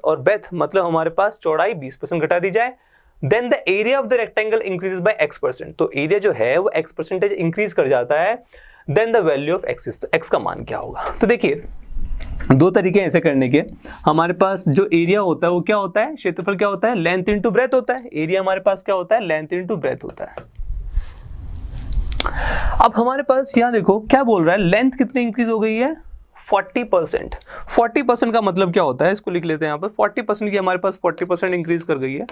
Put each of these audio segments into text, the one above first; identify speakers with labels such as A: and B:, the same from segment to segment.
A: और ब्रेथ मतलब हमारे पास चौड़ाई 20% घटा दी जाए, then the area of the rectangle increases by x%, तो एरिया जो है वो x% इंक्रीज कर जाता है, then the value of x is, तो x का मान क्या होगा। तो देखिए दो तरीके ऐसे करने के, हमारे पास जो एरिया होता है वो क्या होता है, क्षेत्रफल क्या होता है, लेंथ इनटू ब्रेथ होता है, एरिया हमारे पास क्या होता है, लेंथ इनटू ब्रेथ होता है। अब हमारे पास यहां देखो क्या बोल रहा है, लेंथ कितनी इंक्रीज हो गई है, 40%। 40% का मतलब क्या होता है, इसको लिख लेते हैं यहां पर, 40% की हमारे पास 40% इंक्रीज कर गई है,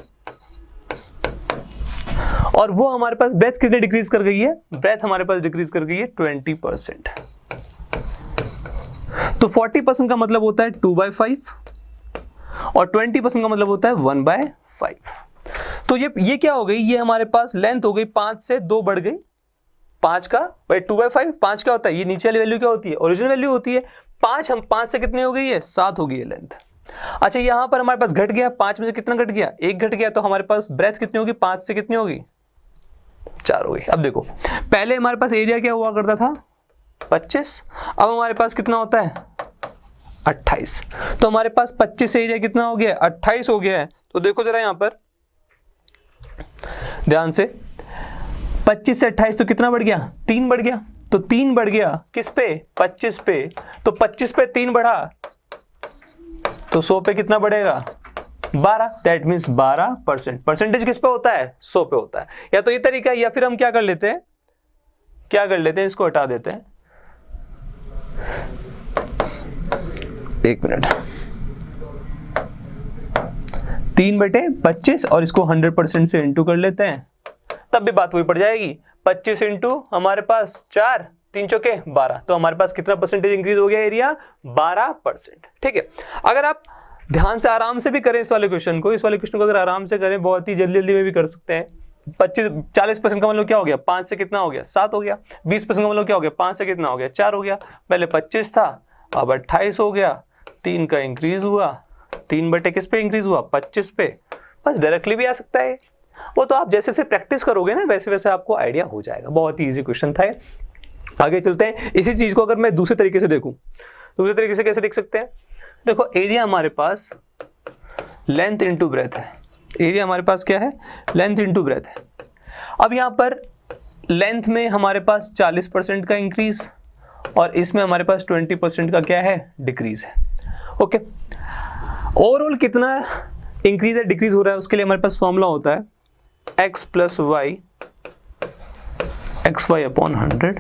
A: और वो हमारे पास ब्रेथ कितने डिक्रीज कर गई है, ब्रेथ हमारे पास डिक्रीज कर गई है 20%। तो 40% का मतलब होता है 2/5 और 20% का मतलब होता है 1/5। तो ये क्या हो गई, ये हमारे पास लेंथ हो गई 5 से 2 बढ़ गई, 5 का भाई 2/5, 5 क्या होता है, ये नीचे वाली वैल्यू क्या होती है, ओरिजिनल वैल्यू होती है, 5 हम 5 से कितनी हो गई है, 7 हो गई है लेंथ। अच्छा यहां पर हमारे पास घट गया, 5 में से कितना घट गया, 1 घट गया, तो हमारे पास ब्रेथ कितनी होगी, 5 से कितनी होगी, 4 हो गई। अब देखो पहले हमारे पास एरिया क्या हुआ करता था 25, अब हमारे पास कितना होता है 28, तो हमारे पास 25 से एरिया कितना हो गया, 28 हो गया है। तो देखो जरा यहां पर ध्यान से, 25 से 28 तो कितना बढ़ गया, 3 बढ़ गया, तो 3 बढ़ गया किस पे, 25 पे, तो 25 पे 3 बढ़ा तो 100 पे कितना बढ़ेगा, 12, दैट मीन्स 12%। परसेंटेज किस पे होता है, 100 पे होता है। या तो ये तरीका है, या फिर हम क्या कर लेते हैं, इसको हटा देते हैं, 1 मिनट, 3/25 और इसको 100% से इंटू कर लेते हैं, तब भी बात वही पड़ जाएगी, 25 इंटू हमारे पास 4, 3 चौके 12, तो हमारे पास कितना परसेंटेज इंक्रीज हो गया एरिया, 12%। ठीक है, अगर आप ध्यान से आराम से भी करें इस वाले क्वेश्चन को, अगर आराम से करें, बहुत ही जल्दी जल्दी में भी कर सकते हैं। 40% का मतलब क्या हो गया, 5 से कितना हो गया, 7 हो गया। 20% का मतलब क्या हो गया, 5 से कितना हो गया, 4 हो गया। पहले 25 था, अब 28 हो गया, 3 का इंक्रीज हुआ, 3 बटे किस पे इंक्रीज हुआ, 25 पे। बस डायरेक्टली भी आ सकता है, वो तो आप जैसे प्रैक्टिस करोगे ना वैसे वैसे आपको आइडिया हो जाएगा। बहुत ही इजी क्वेश्चन था। आगे चलते हैं। इसी चीज को अगर मैं दूसरे तरीके से देखूं, दूसरे तरीके से कैसे देख सकते हैं, देखो एरिया हमारे पास लेंथ इनटू ब्रेथ है, एरिया हमारे पास क्या है, लेंथ इनटू ब्रेथ है। अब यहां पर लेंथ में हमारे पास 40% का इंक्रीज और इसमें हमारे पास 20% का क्या है, डिक्रीज है। ओके, ओवरऑल कितना इंक्रीज है डिक्रीज हो रहा है, उसके लिए हमारे पास फॉर्मूला होता है x plus y xy upon 100।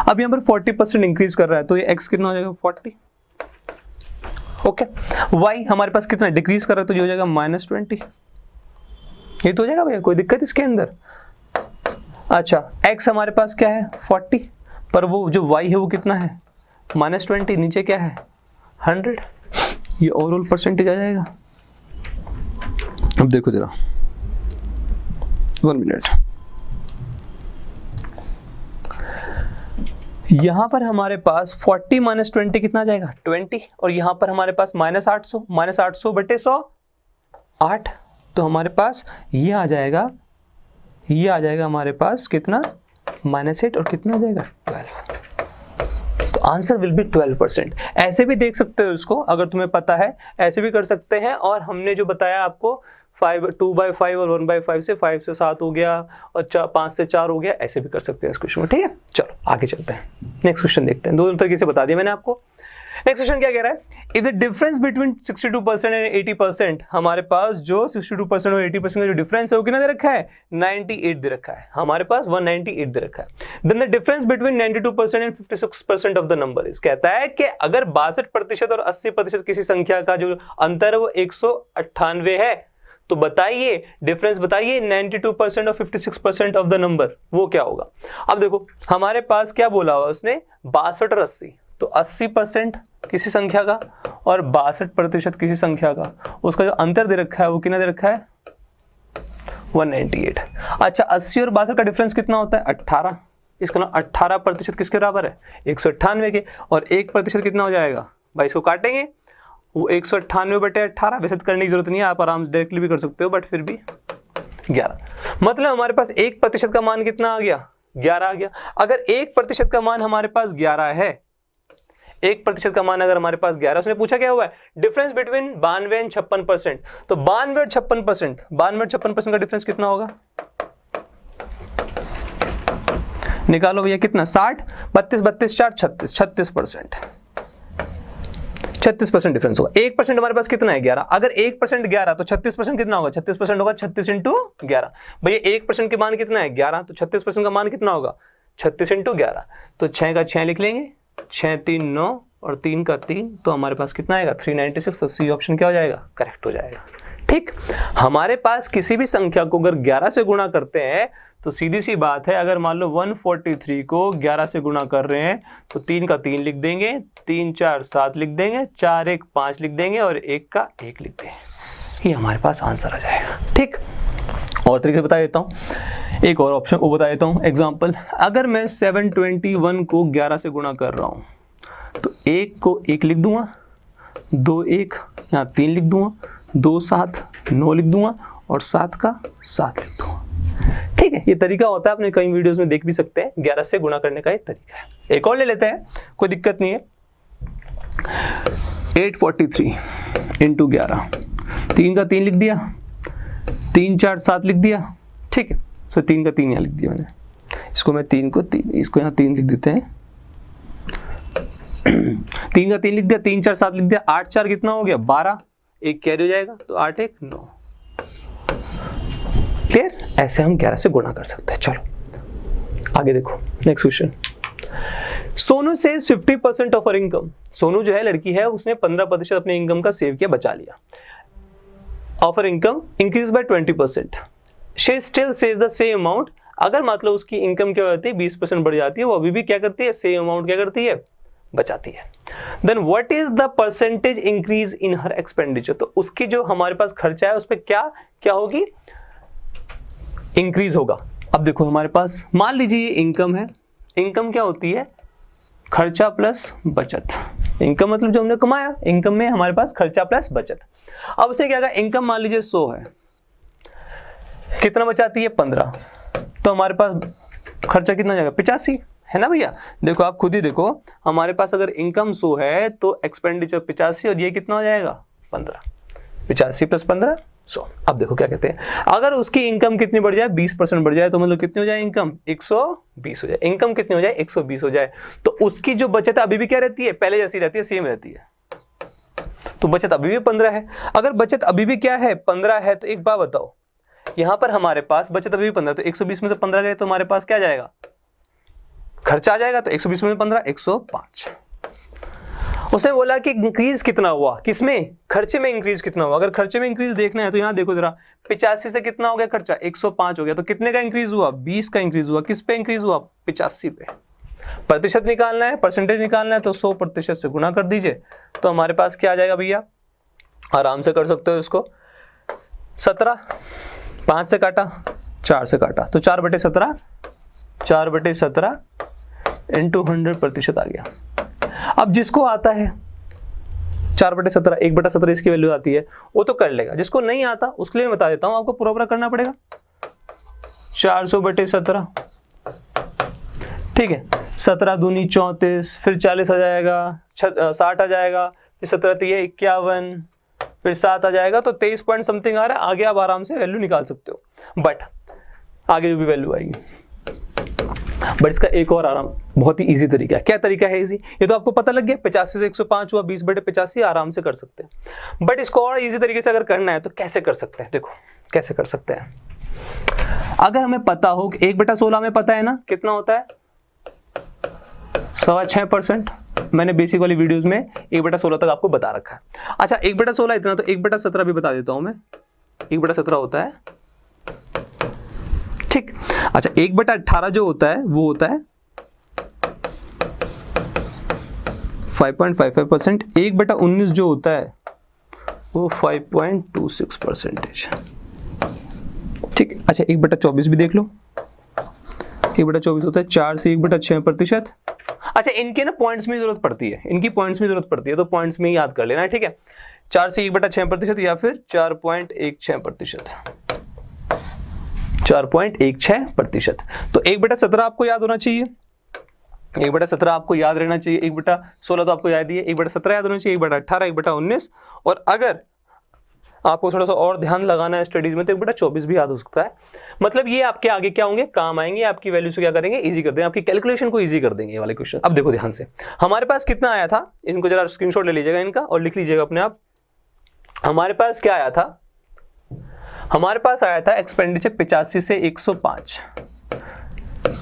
A: अब यहां पर 40% इंक्रीज कर रहा है, तो ये x कितना हो जाएगा, 40। ओके, y हमारे पास कितना डिक्रीज कर रहा है, तो ये हो जाएगा -20। ये तो हो जाएगा भैया, कोई दिक्कत इसके अंदर। अच्छा, x हमारे पास क्या है, 40, पर वो जो y है वो कितना है, -20, नीचे क्या है, 100। ये ओवरऑल परसेंटेज आ जाएगा। अब देखो जरा, 1 मिनट, यहां पर हमारे पास 40 - 20 कितना आ जाएगा, 20, और यहां पर हमारे पास -800, -800 बटे 100 8, तो हमारे पास ये आ जाएगा, हमारे पास कितना, -8 और कितना आ जाएगा, 12। तो आंसर विल बी 12%। ऐसे भी देख सकते हो इसको, अगर तुम्हें पता है ऐसे भी कर सकते हैं। और हमने जो बताया आपको 2/5 और 1/5 से 5 से 7 हो गया और 5 से 4 हो गया, ऐसे भी कर सकते हैं इस क्वेश्चन में। ठीक है, चलो आगे चलते हैं, नेक्स्ट क्वेश्चन देखते हैं। दोनों तरीके से बता दिया मैंने आपको। नेक्स्ट क्वेश्चन क्या कह रहा है, if the difference between 62% and 80%, हमारे पास जो 62% और 80% का जो डिफरेंस है वो कितना दे रखा है, 98 दे रखा है, हमारे पास 198 दे रखा है। Then the difference between 92% and 56% of the number is, कहता है कि अगर 62% और 80% किसी संख्या का जो अंतर है वो 198 है, तो बताइए डिफरेंस बताइए 92% और 56% ऑफ द नंबर वो क्या होगा। अब देखो हमारे पास क्या बोला हुआ उसने, 62 और 80, तो 80% किसी संख्या का और 62% किसी संख्या का, उसका जो अंतर दे रखा है वो कितना दे रखा है, 198। अच्छा, 80 और 62 का डिफरेंस कितना होता है, 18। इसका ना 18% किसके बराबर है, 198 के, और 1% कितना हो जाएगा भाई, इसको काटेंगे, वो 198 बटे 18। वैसे तो करने की जरूरत नहीं है, आप आराम से डायरेक्टली भी कर सकते हो, बट फिर भी 11। मतलब हमारे पास 1% का मान कितना आ गया, 11 आ गया। अगर 1% का मान हमारे पास 11 है, 1% का मान अगर हमारे पास 11, उसने पूछा क्या हुआ है, डिफरेंस बिटवीन 92 एंड 56%। तो 92 और 56%, 92 और 56% का डिफरेंस कितना होगा, निकालो भैया कितना, 60, 32, 32, 4, 36, 36%, 36% डिफरेंस होगा। 1% हमारे पास कितना है, 11। अगर 1% 11 तो 36% कितना होगा, 36% होगा 36 इंटू 11। भैया 1% के मान कितना है, 11, तो 36% का मान कितना होगा, 36 इंटू 11। तो 6 का 6 लिख लेंगे, 6 3 9 और 3 का 3, तो हमारे पास कितना आएगा 396। तो सी ऑप्शन क्या हो जाएगा, करेक्ट हो जाएगा। ठीक, हमारे पास किसी भी संख्या को अगर 11 से गुणा करते हैं तो सीधी सी बात है, अगर मान लो 143 को 11 से गुणा कर रहे हैं तो 3 का 3 लिख देंगे, 3 4 7 लिख देंगे, 4 1 5 लिख देंगे और 1 का 1 लिख देंगे, ये हमारे पास आंसर आ जाएगा। ठीक, और तरीके से बता देता हूँ, एक और ऑप्शन वो बता देता हूँ। एग्जाम्पल, अगर मैं 721 को 11 से गुणा कर रहा हूँ तो 1 को 1 लिख दूंगा, 2 1 यहाँ 3 लिख दूंगा, 2 7 9 लिख दूंगा और 7 का 7 लिख दूंगा। ठीक है, ये तरीका होता है, आपने कई वीडियोस में देख भी सकते हैं, 11 से गुणा करने का एक तरीका है। एक और ले लेते हैं, कोई दिक्कत नहीं है। 843 इंटू 11, 3 का 3 लिख दिया, 3 4 7 लिख दिया। ठीक है, सो 3 का 3 यहाँ लिख दिया मैंने, इसको मैं 3 को 3, इसको यहाँ 3 लिख देते हैं। 3 का 3 लिख दिया, 3 4 7 लिख दिया, 8 4 कितना हो गया 12, 1 कैरी हो जाएगा, तो 8 1 9। क्लियर, ऐसे हम 11 से गुणा कर सकते हैं। चलो आगे देखो, नेक्स्ट क्वेश्चन। सोनू से 50% ऑफ हर इनकम, सोनू जो है लड़की है, उसने 15% अपने इनकम का सेव किया, बचा लिया। Of her income increase by 20%, she still saves the same amount. अगर मतलब उसकी इनकम क्या होती है 20% बढ़ जाती है, वो अभी भी क्या करती है, सेम अमाउंट क्या करती है, बचाती है। Then what is the percentage increase in her expenditure, तो उसकी जो हमारे पास खर्चा है उस पर क्या क्या होगी, इंक्रीज होगा। अब देखो हमारे पास मान लीजिए ये इनकम है, इनकम क्या होती है, खर्चा प्लस बचत। इनकम मतलब जो हमने कमाया, इनकम में हमारे पास खर्चा प्लस बचत। अब उसने क्या कहा, इनकम मान लीजिए 100 है, कितना बचाती है 15, तो हमारे पास खर्चा कितना जाएगा 85, है ना भैया। देखो आप खुद ही देखो, हमारे पास अगर इनकम 100 है तो एक्सपेंडिचर 85 और ये कितना हो जाएगा 15, 85 प्लस 15 100। अब देखो क्या कहते हैं, अगर उसकी इनकम कितनी बढ़ जाए 20% बढ़ जाए, तो मतलब कितनी हो जाए इनकम 120 हो जाए, इनकम कितनी हो जाए 120 हो जाए, तो उसकी जो बचत है अभी भी क्या रहती है, पहले जैसी रहती है, सेम रहती है। तो बचत अभी भी 15 है। अगर बचत अभी भी क्या है 15 है, तो एक बात बताओ, यहां पर हमारे पास बचत अभी भी 15, तो 120 में से 15 गए तो हमारे पास क्या जाएगा, खर्चा आ जाएगा, तो 120 में 15 105। उसने बोला कि इंक्रीज कितना हुआ, किसमें, खर्चे में इंक्रीज कितना हुआ। अगर खर्चे में इंक्रीज देखना है तो यहाँ देखो जरा, 85 से कितना हो गया खर्चा 105 हो गया, तो कितने का इंक्रीज हुआ 20 का इंक्रीज हुआ। किस पे इंक्रीज हुआ 85 पे। प्रतिशत निकालना है, परसेंटेज निकालना है, तो 100% से गुणा कर दीजिए, तो हमारे पास क्या आ जाएगा भैया, आराम से कर सकते हो इसको। 17, 5 से काटा, 4 से काटा, तो 4/17, 4/17 इंटू 100% आ गया। अब जिसको आता है 4/17, 1/17 इसकी वैल्यू आती है, वो तो कर लेगा। जिसको नहीं आता उसके लिए मैं बता देता हूं, आपको पूरा करना पड़ेगा। 400/17, ठीक है, 17 दूनी 34, फिर 40 आ जाएगा, 60 आ जाएगा, फिर 17 3 51, फिर 7 आ जाएगा, तो 23 पॉइंट समथिंग आ रहा है। आगे आप आराम से वैल्यू निकाल सकते हो, बट आगे जो भी वैल्यू आएगी। बट इसका एक और आराम बहुत ही इजी तरीका है। क्या तरीका है इजी, ये तो आपको पता लग गया, 85 से 105 हुआ, 20/85 आराम से कर सकते हैं। बट इसको और इजी तरीके से अगर करना है तो कैसे कर सकते हैं, देखो कैसे कर सकते हैं। अगर हमें पता हो कि 1/16 हमें पता है ना कितना होता है 6.25%, मैंने बेसिक वाली वीडियोस में 1/16 तक आपको बता रखा है। अच्छा 1/16 इतना, तो 1/17 भी बता देता हूं मैं, 1/17 होता है, ठीक। अच्छा 1/18 जो होता है वो होता है 5.55%, 1/19 जो होता है वो 5.26%, ठीक। अच्छा 1/24 भी देख लो, 1/24 होता है 4 से 1/6%। अच्छा इनके ना पॉइंट्स में जरूरत पड़ती है, इनकी पॉइंट्स में जरूरत पड़ती है, तो पॉइंट्स में ही याद कर लेना है, ठीक है। 4 से 1/6% या फिर 4.16%, 4.16%। तो 1/17 आपको याद होना चाहिए, 1/17 आपको याद रहना चाहिए, 1/16 तो आपको याद ही है, 1/17 याद होना चाहिए, 1/18, 1/19, और अगर आपको थोड़ा सा और ध्यान लगाना है स्टडीज में तो 1/24 भी याद हो सकता है। मतलब ये आपके आगे क्या होंगे, काम आएंगे, आपकी वैल्यू से क्या करेंगे, इजी कर देंगे, आपकी कैलकुलेशन को इजी कर देंगे ये वाले क्वेश्चन। अब देखो ध्यान से, हमारे पास कितना आया था, इनको जरा स्क्रीनशॉट ले लीजिएगा इनका और लिख लीजिएगा अपने आप। हमारे पास क्या आया था, हमारे पास आया था एक्सपेंडिचर 85 से 105,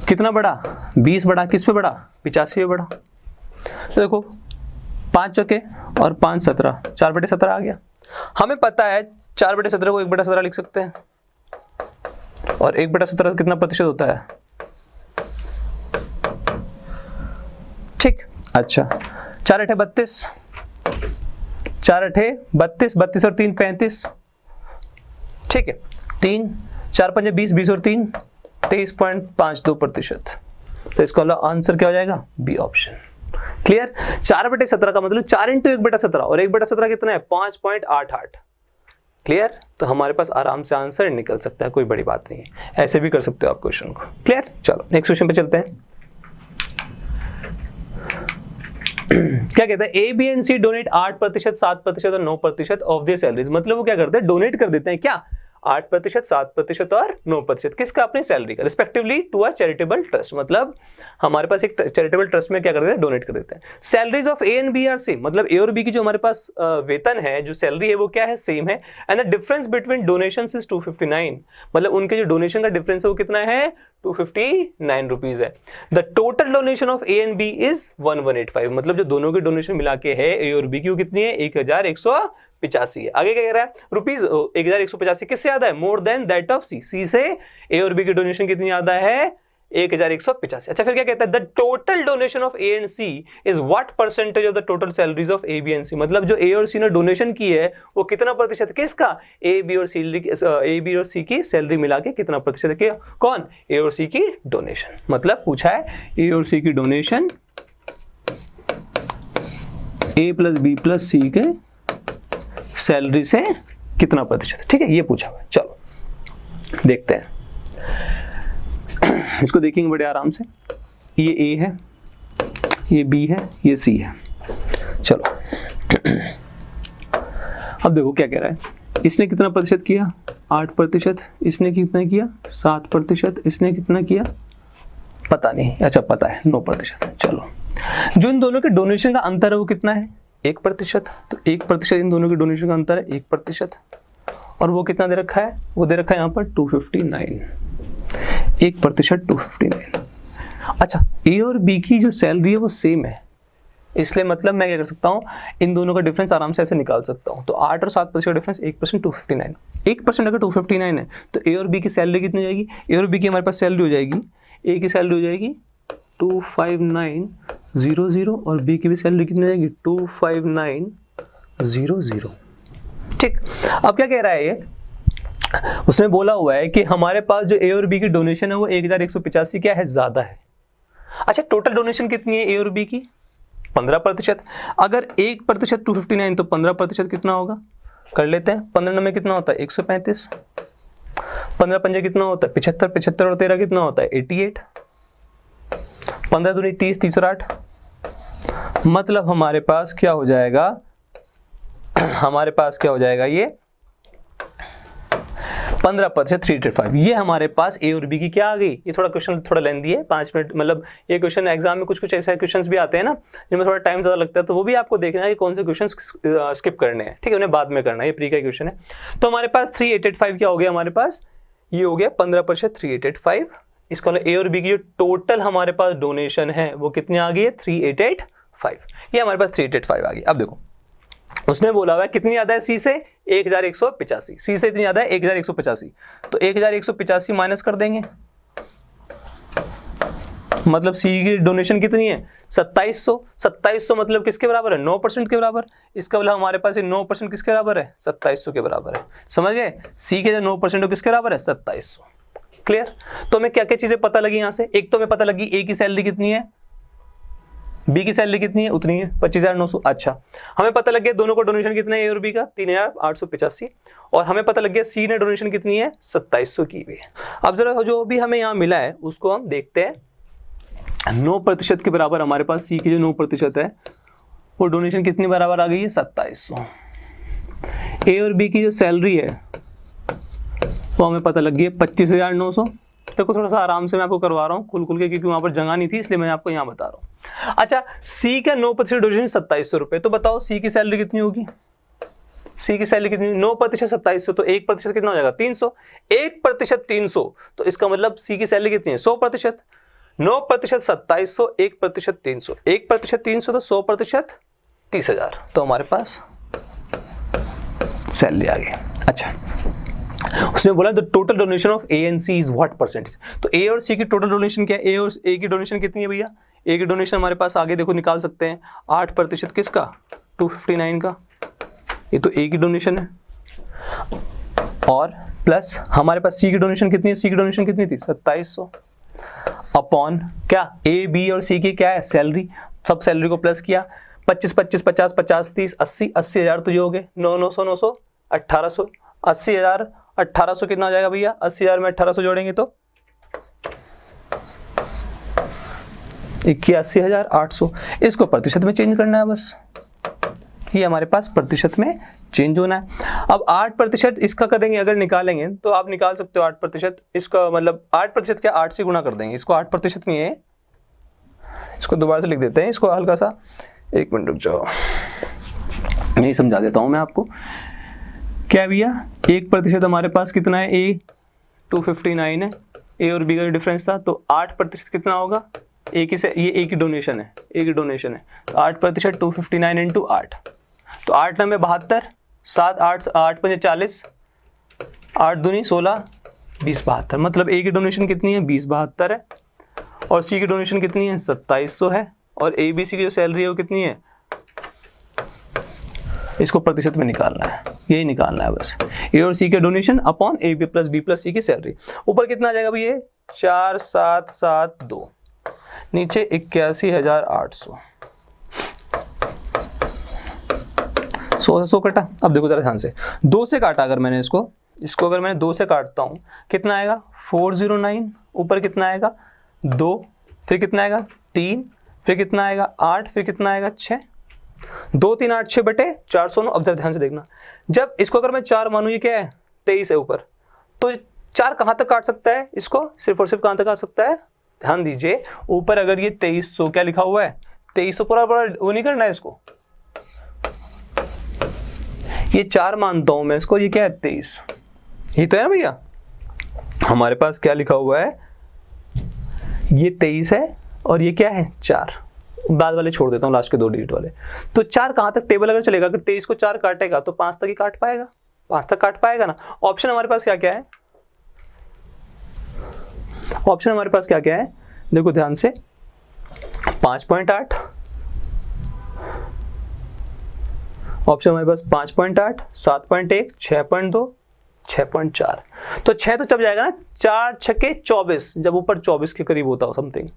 A: कितना बढ़ा, 20 बढ़ा, किस पे बढ़ा, 85 पे बढ़ा। तो देखो 5 चौके और 5 17, 4/17 आ गया। हमें पता है 4/17 को 1/17 लिख सकते हैं, और 1/17 कितना प्रतिशत होता है, ठीक। अच्छा 4 8 32, 4 8 32, 32 और 3 35, ठीक है। 3 4 5 20, 20 और 3 23.52%। तो इसका आंसर क्या हो जाएगा, बी ऑप्शन। क्लियर। 4/17 का मतलब 4 × 1/17, और 1/17 कितना है, 5.88। क्लियर। तो हमारे पास आराम से आंसर निकल सकता है, कोई बड़ी बात नहीं है, ऐसे भी कर सकते हो आप क्वेश्चन को। क्लियर। चलो नेक्स्ट क्वेश्चन पे चलते हैं। क्या कहता है, A B and C donate 8%, 7% और 9% ऑफ देयर सैलरीज। मतलब वो क्या करते हैं, डोनेट कर देते हैं क्या, 8%, 7% और 9%, किसका, अपनी सैलरी का, respectively to a charitable trust. मतलब हमारे पास एक चैरिटेबल ट्रस्ट में क्या कर देते हैं, डोनेट कर देते हैं। Salaries of A and B are same, मतलब ए और बी की जो हमारे पास वेतन है, जो सैलरी है वो क्या है, सेम है। And the difference between donations is 259, मतलब उनके जो डोनेशन का डिफरेंस है वो कितना है, 259 रुपीज है। The total donation of A and B is 1185, मतलब जो दोनों के डोनेशन मिला के है ए और बी की, वो कितनी है, 1185 है। आगे क्या कह रहा है, रुपीज 1185 किससे ज्यादा है, मोर देन दैट ऑफ सी, सी से ए और बी की डोनेशन कितनी ज्यादा है, 1185। अच्छा फिर क्या कहता है, the total donation of A and C is what percentage of the total salaries of A B and C. मतलब जो ए और सी ने डोनेशन की है वो कितना प्रतिशत, किसका, ए बी और सी की सैलरी मिला के कितना प्रतिशत है, कौन, ए और सी की डोनेशन। मतलब पूछा है ए और सी की डोनेशन ए प्लस बी प्लस सी के सैलरी से कितना प्रतिशत, ठीक है, ये पूछा हुआ है। चलो देखते हैं, इसको देखेंगे बड़े आराम से। ये ए है, ये बी है, ये सी है। चलो अब देखो क्या कह रहा है, इसने कितना प्रतिशत किया, 8%, इसने कितना किया, 7%, इसने कितना किया पता नहीं, अच्छा पता है 9%। चलो जो इन दोनों के डोनेशन का अंतर है वो कितना है, 1%। तो 1% इन दोनों के डोनेशन का अंतर है 1%, और वो कितना दे रखा है, वो दे रखा है यहाँ पर 259, 1% 259। अच्छा ए और बी की जो सैलरी है वो सेम है, इसलिए मतलब मैं क्या कर सकता हूँ, इन दोनों का डिफरेंस आराम से ऐसे निकाल सकता हूँ। तो 8 और 7% का डिफरेंस 1% 259, 1% अगर 259 है तो ए और बी की सैलरी कितनी हो जाएगी, ए और बी की हमारे पास सैलरी हो जाएगी, ए की सैलरी हो जाएगी 25900 और बी की भी सैलरी कितनी हो जाएगी 25900। ठीक। अब क्या कह रहा है ये, उसने बोला हुआ है कि हमारे पास जो ए और बी की डोनेशन है वो 1185 क्या है, ज्यादा है। अच्छा टोटल डोनेशन कितनी है ए और बी की, 15%। अगर 1% 259 तो 15% कितना होगा, कर लेते हैं। 15 में कितना होता है 135, 15 पंजे कितना होता है 75, 75 और 13 कितना होता है 88, 15 दूनी 30, 30 और 8, मतलब हमारे पास क्या हो जाएगा, हमारे पास क्या हो जाएगा ये 15% 385। ये हमारे पास ए और बी की क्या आ गई। ये थोड़ा क्वेश्चन थोड़ा लेंथी है, 5 मिनट, मतलब ये क्वेश्चन एग्जाम में कुछ ऐसे क्वेश्चंस भी आते हैं ना जिनमें थोड़ा टाइम ज्यादा लगता है, तो वो भी आपको देखना है कि कौन से क्वेश्चन स्किप करने हैं, ठीक है, उन्हें बाद में करना है, ये प्री का क्वेश्चन है। तो हमारे पास 385 क्या हो गया, हमारे पास ये हो गया 15% 385। इसका ए और बी की जो टोटल हमारे पास डोनेशन है वो कितनी आ गई है 385, ये हमारे पास 385 आ गई। अब देखो उसने बोला हुआ है कितनी ज्यादा है सी से 1185, सी से इतनी ज्यादा है 1185, तो 1185 माइनस कर देंगे, मतलब सी की डोनेशन कितनी है 2700, 2700 मतलब किसके बराबर है 9% के बराबर। इसका मतलब हमारे पास 9% किसके बराबर है 2700 के बराबर है, समझ गए। सी के जो 9% किसके बराबर है 2700। क्लियर। तो हमें क्या क्या चीजें पता लगी यहाँ से, एक तो हमें पता लगी ए की सैलरी कितनी है, बी की सैलरी कितनी है उतनी है 25,900। अच्छा हमें पता लग गया दोनों को डोनेशन कितना है ए और बी का 3,885, और हमें पता लग गया सी ने डोनेशन कितनी है 2700 की हुई है। अब जरा जो भी हमें यहाँ मिला है उसको हम देखते हैं 9% के बराबर हमारे पास सी की जो 9% है वो डोनेशन कितनी बराबर आ गई है 2700। ए और बी की जो सैलरी है वो हमें पता लग गई है 25,900। देखो थोड़ा सा आराम से मैं आपको करवा रहा हूँ खुल के, क्योंकि वहां पर जगह नहीं थी इसलिए मैं आपको यहाँ बता रहा हूँ। अच्छा, सी का 9% डोनेशन 2700 रुपये, तो बताओ सी की सैलरी कितनी होगी? सी की सैलरी कितनी? 9% 2700, तो 1% कितना हो जाएगा 300। 1% 300, तो इसका मतलब सी की सैलरी कितनी है 100%। 9% 2700, 1% 300, 1% 300 तो 100% 30,000, तो हमारे पास सैलरी आ गई। अच्छा, उसने बोला the total donation of A and C is what percentage, तो ए और सी की टोटल डोनेशन क्या है? ए और ए की डोनेशन कितनी है भैया? ए की डोनेशन हमारे पास आगे देखो निकाल सकते हैं 8% किसका 259 का, ये तो ए की डोनेशन है, और प्लस हमारे पास सी की डोनेशन कितनी है? सी की डोनेशन कितनी थी 2700 अपॉन क्या ए बी और सी की क्या है सैलरी, सब सैलरी को प्लस किया 25 25 50 50 30 80 80,000 तो ये हो गए 9 900 900 1800 80,000 1800 कितना आ जाएगा भैया? 80,000 में 1800 जोड़ेंगे तो 81,800। इसको प्रतिशत में चेंज करना है बस, ये हमारे पास प्रतिशत में चेंज होना है। अब 8% इसका करेंगे अगर निकालेंगे तो आप निकाल सकते हो 8%, इसका मतलब 8% क्या 8 से गुणा कर देंगे, इसको 8% नहीं है, इसको दोबारा से लिख देते हैं, इसको हल्का सा 1 मिनट रुक जाओ, नहीं समझा देता हूं मैं आपको। क्या भैया 1% हमारे पास कितना है? ए 259 है, ए और बी का डिफरेंस था, तो 8% कितना होगा? ए की से ये ए की डोनेशन है, ए की डोनेशन है, तो 8% 259 इंटू 8, तो 8 9 72, 7 8 8 5 40, 8 दूनी 16 20 72, मतलब ए की डोनेशन कितनी है 20 72 है, और सी की डोनेशन कितनी है 2700 है, और ए बी सी की जो सैलरी है वो कितनी है, इसको प्रतिशत में निकालना है, यही निकालना है बस, ए और सी के donation upon A B plus C की सैलरी। ऊपर कितना आ जाएगा भैया 4772, नीचे 81,800, 100 कटा। अब देखो जरा ध्यान से, 2 से काटा अगर मैंने इसको अगर मैंने 2 से काटता हूँ कितना आएगा 409, ऊपर कितना आएगा 2, फिर कितना आएगा 3, फिर कितना आएगा 8, फिर कितना आएगा 6, 2 3 8 6 बटे 409। अब जरा ध्यान से देखना, जब इसको अगर मैं 4 मानूं, ये क्या है 23 है ऊपर, तो 4 कहाँ तक काट सकता है इसको, सिर्फ और सिर्फ कहाँ तक काट सकता है? ध्यान दीजिए, ऊपर अगर ये 2300 क्या लिखा हुआ है 2300 पूरा वो नहीं करना है इसको, ये 4 मानता हूं मैं इसको, ये क्या है 23, ये तो है ना भैया, हमारे पास क्या लिखा हुआ है ये 23 है और ये क्या है 4, बाद वाले छोड़ देता हूँ लास्ट के 2 डिजिट वाले। तो 4 कहाँ तक टेबल अगर चलेगा, अगर 23 को 4 काटेगा तो 5 तक ही काट पाएगा, 5 तक काट पाएगा ना। ऑप्शन हमारे पास क्या क्या है, ऑप्शन हमारे पास क्या क्या है देखो ध्यान से, 5.8, ऑप्शन हमारे पास 5.8, 7.1, 6.2, 6.4, तो 6 तो चब जाएगा ना, 4 छक्के 24, जब ऊपर 24 के करीब होता हो समथिंग,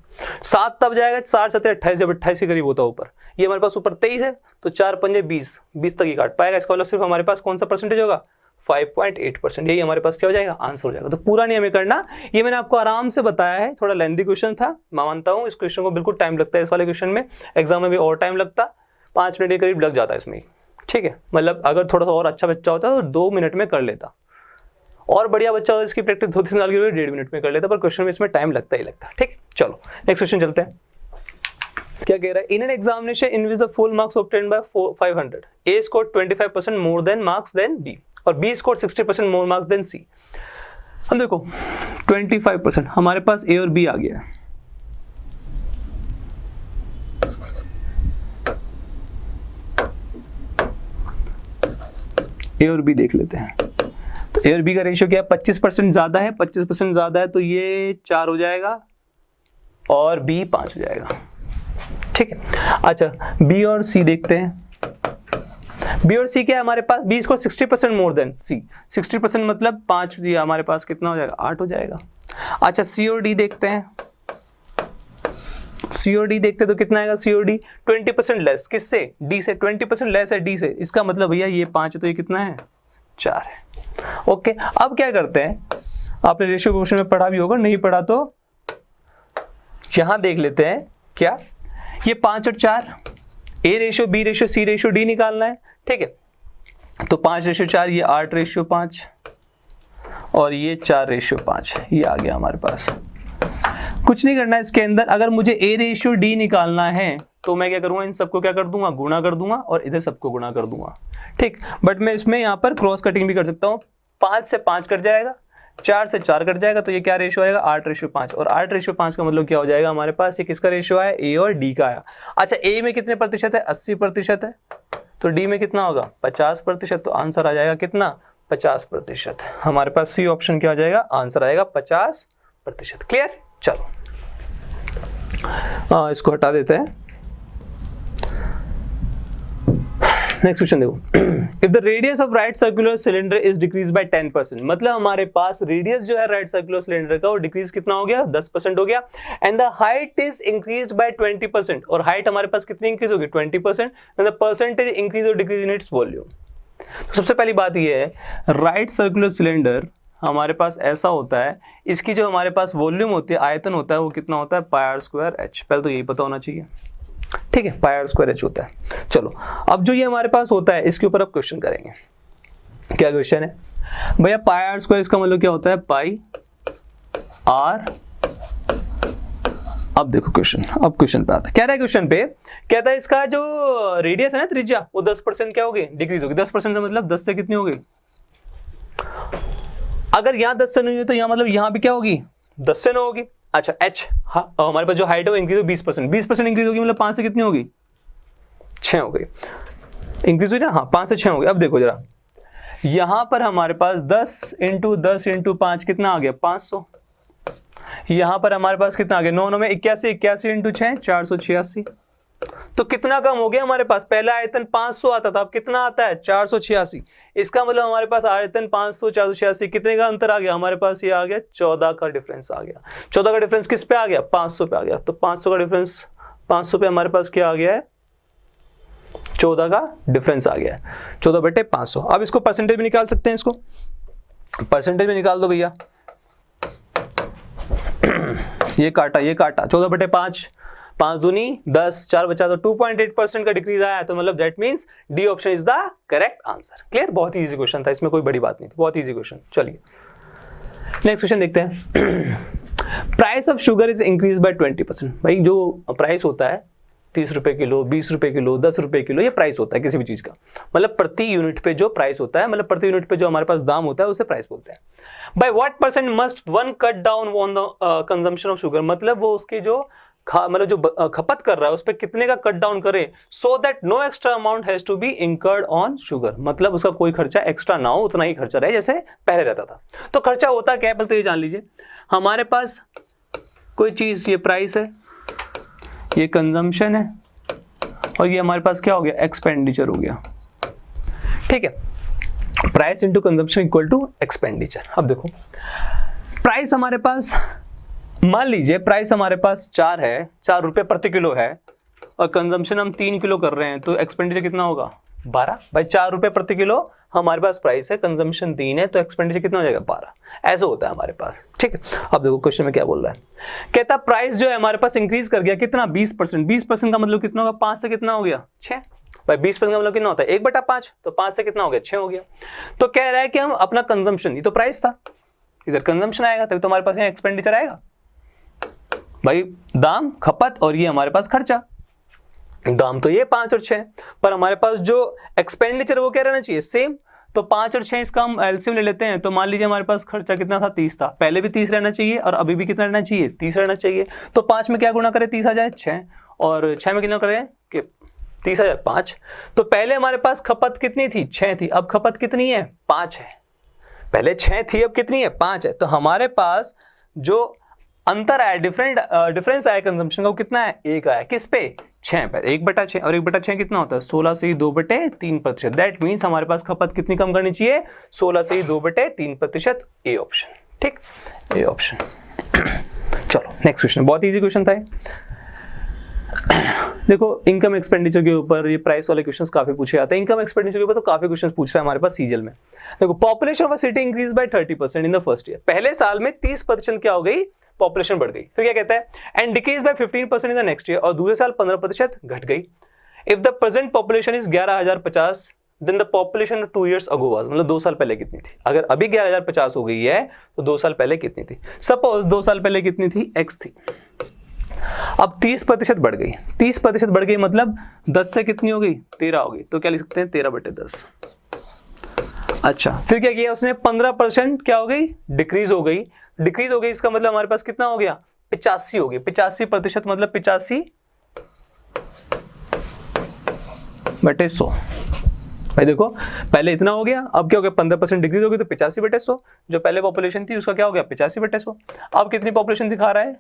A: 7 तब जाएगा 4 7 28, जब 28 के करीब होता ऊपर, ये हमारे पास ऊपर 23 है, तो 4 पंजे 20, 20 तक ही काट पाएगा। इसका मतलब सिर्फ हमारे पास कौन सा परसेंटेज होगा 5.8%, यही हमारे पास क्या हो जाएगा आंसर हो जाएगा। तो पूरा नहीं हमें करना, ये मैंने आपको आराम से बताया है, थोड़ा लेंथी क्वेश्चन था, मैं मानता हूँ इस क्वेश्चन को बिल्कुल टाइम लगता है, इस वाले क्वेश्चन में एग्जाम में भी और टाइम लगता, 5 मिनट के करीब लग जाता है इसमें, ठीक है, मतलब अगर थोड़ा सा और अच्छा बच्चा होता तो 2 मिनट में कर लेता, और बढ़िया बच्चा होता इसकी प्रैक्टिस 2-3 साल की 1.5 मिनट में कर लेता, पर क्वेश्चन में इसमें टाइम लगता ही लगता है। ठीक, चलो नेक्स्ट क्वेश्चन चलते हैं। क्या कह रहा है, in an examination in which the full marks obtained by 500, A scored 25% more than marks than B और B scored 60% more marks than C. हम देखो 25% हमारे पास ए और बी आ गया है, ए और बी देख लेते हैं। तो ए और बी का रेशियो क्या है 25% ज्यादा है, 25% ज्यादा है तो ये 4 हो जाएगा और बी 5 हो जाएगा। ठीक है, अच्छा बी और सी देखते हैं। बी और सी क्या है हमारे पास, बी स्कोर 60% मोर देन सी, 60% मतलब 5, ये हमारे पास कितना हो जाएगा 8 हो जाएगा। अच्छा सी और डी देखते हैं, सी और डी देखते तो कितना आएगा, सी और डी 20% लेस, किससे डी से, 20% लेस है डी से, इसका मतलब भैया ये 5 है तो ये कितना है 4 है। ओके, अब क्या करते हैं, आपने रेशियो क्वेश्चन में पढ़ा भी होगा, नहीं पढ़ा तो यहां देख लेते हैं क्या, ये 5 और 4, A ratio, B ratio, C ratio, D निकालना है, ठीक है। तो 5:4, ये 8:5 और ये 4:5, ये आ गया हमारे पास। कुछ नहीं करना है इसके अंदर, अगर मुझे A रेशियो D निकालना है तो मैं क्या करूंगा, इन सबको क्या कर दूंगा, गुणा कर दूंगा और इधर सबको गुणा कर दूंगा, ठीक। बट मैं इसमें यहाँ पर क्रॉस कटिंग भी कर सकता हूँ, 5 से 5 कट जाएगा, 4 से 4 कट जाएगा, तो ये क्या रेशियो आएगा, 8:5। और 8:5 का मतलब क्या हो जाएगा हमारे पास, ये किसका रेशियो आया, A और D का आया। अच्छा, A में कितने प्रतिशत है, 80% है, तो D में कितना होगा, 50%। तो आंसर आ जाएगा कितना, 50%। हमारे पास सी ऑप्शन क्या आ जाएगा, आंसर आएगा 50%। क्लियर। चलो इसको हटा देते हैं। नेक्स्ट क्वेश्चन देखो, if the radius of right circular cylinder is decrease by 10%, मतलब हमारे पास रेडियस जो है राइट सर्कुलर सिलेंडर का वो डिक्रीज कितना हो गया, 10% हो गया। And the height is increased by 20%, और हाइट हमारे पास कितनी इंक्रीज होगी, 20%। एंड द परसेंटेज इंक्रीज और डिक्रीज इन इट्स वॉल्यूम। तो सबसे पहली बात ये है, राइट सर्कुलर सिलेंडर हमारे पास ऐसा होता है, इसकी जो हमारे पास वॉल्यूम होती है, आयतन होता है, वो कितना होता है, πr²h। पहले तो यही पता होना चाहिए, ठीक है, πr²h होता है। चलो अब जो ये हमारे पास होता है, इसके ऊपर अब क्वेश्चन करेंगे। क्या क्वेश्चन है भैया, πr², इसका मतलब क्या होता है, पाई आर। अब देखो क्वेश्चन, अब क्वेश्चन पे आता है, क्या रहा है क्वेश्चन पे, कहता है इसका जो रेडियस है ना, त्रिज्या, वो 10% क्या होगी, डिक्रीज होगी। 10% का मतलब 10 से कितनी होगी, अगर यहाँ 10 से नहीं हुई तो यहाँ मतलब यहाँ भी क्या होगी, 10 से 9 होगी। अच्छा h, हाँ, हमारे पास जो हाइट है वो इंक्रीज हो 20%, 20% इंक्रीज होगी, मतलब 5 से कितनी होगी, 6 हो गई, इंक्रीज हुई ना, हाँ 5 से 6 हो गई। अब देखो जरा, यहां पर हमारे पास 10 × 10 × 5 कितना आ गया, 500। यहां पर हमारे पास कितना आ गया, 9 में 81, 81 × 6 486। तो कितना कम हो गया हमारे पास, पहला आयतन 500 आता था, अब कितना आता है, 486। इसका मतलब हमारे पास आयतन 500 486, कितने का अंतर आ गया हमारे पास, ये आ गया 14 का डिफरेंस आ गया। 14 का डिफरेंस किस पे आ गया, 500 पे आ गया। तो 500 का डिफरेंस, 500 पे हमारे पास क्या आ गया है, 14 का डिफरेंस आ गया है, 14/500। अब इसको परसेंटेज में निकाल सकते हैं, इसको परसेंटेज में निकाल दो भैया। ये काटा, ये काटा, 14/5, 5 दूनी 10, 4 बचा, तो 2.8% का डिक्रीज आया। तो मतलब that means D option is the correct answer. Clear, बहुत ही इजी क्वेश्चन था, इसमें कोई बड़ी बात नहीं थी, बहुत इजी क्वेश्चन। चलिए नेक्स्ट क्वेश्चन देखते हैं। Price of sugar is increase by 20%। भाई जो प्राइस होता है 30 रुपए किलो, 20 रुपए किलो, 10 रुपए किलो, ये प्राइस होता है किसी भी चीज का, मतलब प्रति यूनिट पे जो प्राइस होता है, मतलब प्रति यूनिट पे जो हमारे पास दाम होता है उसे प्राइस बोलते हैं। By what percent must one cut down on the consumption of sugar, मतलब वो उसकी जो मतलब जो खपत कर रहा है उस पर कितने का कट डाउन करे, so that no extra amount has to be incurred on sugar, मतलब उसका कोई खर्चा एक्स्ट्रा ना हो, उतना ही खर्चा रहे जैसे पहले रहता था। तो खर्चा होता क्या है, पहले तो ये जान लीजिए। हमारे पास कोई चीज, ये प्राइस है, ये कंजम्पशन है, और ये हमारे पास क्या हो गया, एक्सपेंडिचर हो गया, ठीक है। Price into consumption equal to expenditure. अब देखो प्राइस हमारे पास, मान लीजिए प्राइस हमारे पास 4 है, 4 रुपए प्रति किलो है, और कंजम्पशन हम 3 किलो कर रहे हैं, तो एक्सपेंडिचर कितना होगा, 12। भाई 4 रुपए प्रति किलो हमारे पास प्राइस है, कंजम्पशन 3 है, तो एक्सपेंडिचर कितना हो जाएगा, 12। ऐसा होता है हमारे पास, ठीक है। अब देखो क्वेश्चन में क्या बोल रहा है, कहता प्राइस जो है हमारे पास इंक्रीज कर गया, कितना, 20%। 20% का मतलब कितना होगा, 5 से कितना हो गया, 6। भाई 20% का मतलब कितना होता है, 1/5, तो 5 से कितना हो गया, 6 हो गया। तो कह रहा है कि हम अपना कंजम्पशन, ये तो प्राइस था, इधर कंजम्पशन आएगा, तभी तो हमारे पास यहाँ एक्सपेंडिचर आएगा। भाई दाम, खपत, और ये हमारे पास खर्चा। दाम तो ये 5 और 6, पर हमारे पास जो एक्सपेंडिचर वो क्या रहना चाहिए, सेम। तो 5 और 6 इसका हम एलसीएम ले लेते हैं, तो मान लीजिए हमारे पास खर्चा कितना था, 30 था, पहले भी 30 रहना चाहिए और अभी भी कितना रहना चाहिए, 30 रहना चाहिए। तो 5 में क्या गुणा करें, 30 आ जाए, 6, और 6 में कितना करें कि 30 आ जाए, 5। तो पहले हमारे पास खपत कितनी थी, 6 थी, अब खपत कितनी है, 5 है। पहले 6 थी, अब कितनी है, 5 है। तो हमारे पास जो अंतर आया, डिफरेंस आया कंजम्पशन का, वो कितना है, 1 आया, किस पे, 6 पे। 1/6, और 1/6 कितना होता है, 16 से ही 2/3%। दैट मीन्स हमारे पास खपत कितनी कम करनी चाहिए, 16 से ही 2/3%। ए ऑप्शन, ठीक, ए ऑप्शन। चलो नेक्स्ट क्वेश्चन, बहुत इजी क्वेश्चन था। देखो इनकम एक्सपेंडिचर के ऊपर ये प्राइस वाले क्वेश्चंस काफी पूछे जाते हैं। इनकम एक्सपेंडिचर के ऊपर तो काफी क्वेश्चंस पूछ रहा है हमारे पास सीजीएल में। देखो population of a city increase by 30% in the first year. पहले साल में 30% क्या हो गई, पॉपुलेशन बढ़ गई। फिर क्या कहता है, and decrease by 15% in the next year, और दूसरे साल 15% घट गई। If the present population is 11,050 then the population 2 years ago was, मतलब 2 साल पहले कितनी थी। अगर अभी 11,050 हो गई है तो 2 साल पहले कितनी थी। सपोज 2 साल पहले कितनी थी, x थी। अब 30% बढ़ गई, 30% बढ़ गई मतलब 10 से कितनी हो गई, 13 हो गई। तो क्या लिख सकते हैं, 13/10। अच्छा, फिर क्या किया उसने, 15% क्या हो गई, डिक्रीज हो गई। डिक्रीज हो गई इसका मतलब हमारे पास कितना हो गया, 85 हो गई। 85% मतलब 85/100। भाई देखो पहले इतना हो गया, अब क्या हो गया, 15% डिक्रीज हो गई तो 85/100। जो पहले पॉपुलेशन थी उसका क्या हो गया, 85/100। अब कितनी पॉपुलेशन दिखा रहा है,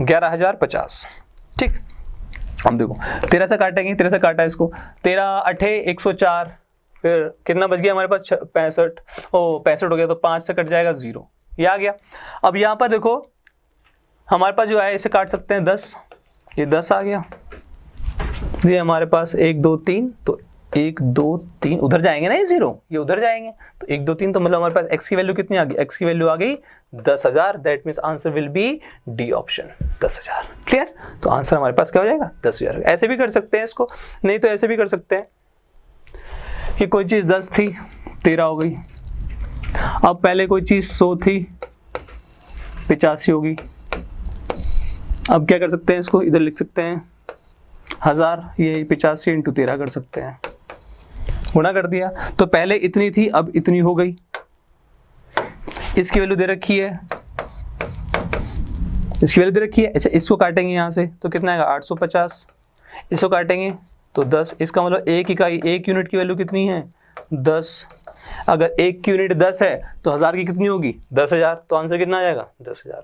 A: 11,050। ठीक, हम देखो 13 से काटेंगे, 13 से काटा इसको, 13 8 104, फिर कितना बच गया हमारे पास 65, 65 हो गया तो 5 से कट जाएगा 0, ये आ गया। अब यहाँ पर देखो हमारे पास जो है इसे काट सकते हैं 10, ये 10 आ गया। ये हमारे पास 1 2 3, तो 1 2 3 उधर जाएंगे ना, ये 0 ये उधर जाएंगे, तो 1 2 3, तो मतलब हमारे पास x की वैल्यू कितनी आ गई, x की वैल्यू आ गई 10,000। That means answer will B D option, 10,000। Clear, तो आंसर हमारे पास क्या हो जाएगा, 10,000। ऐसे भी कर सकते हैं इसको, नहीं तो ऐसे भी कर सकते हैं कि कोई चीज 10 थी 13 हो गई। अब पहले कोई चीज 100 थी 85 होगी। अब क्या कर सकते हैं, इसको इधर लिख सकते हैं 1000, ये 85 × 13 कर सकते हैं, गुणा कर दिया। तो पहले इतनी थी अब इतनी हो गई, इसकी वैल्यू दे रखी है, इसकी वैल्यू दे रखी है। अच्छा, इसको काटेंगे यहाँ से तो कितना आएगा 850, इसको काटेंगे तो 10, इसका मतलब एक इकाई, एक यूनिट की वैल्यू कितनी है 10। अगर एक की यूनिट 10 है तो 1000 की कितनी होगी 10,000, तो आंसर कितना आ जाएगा 10,000।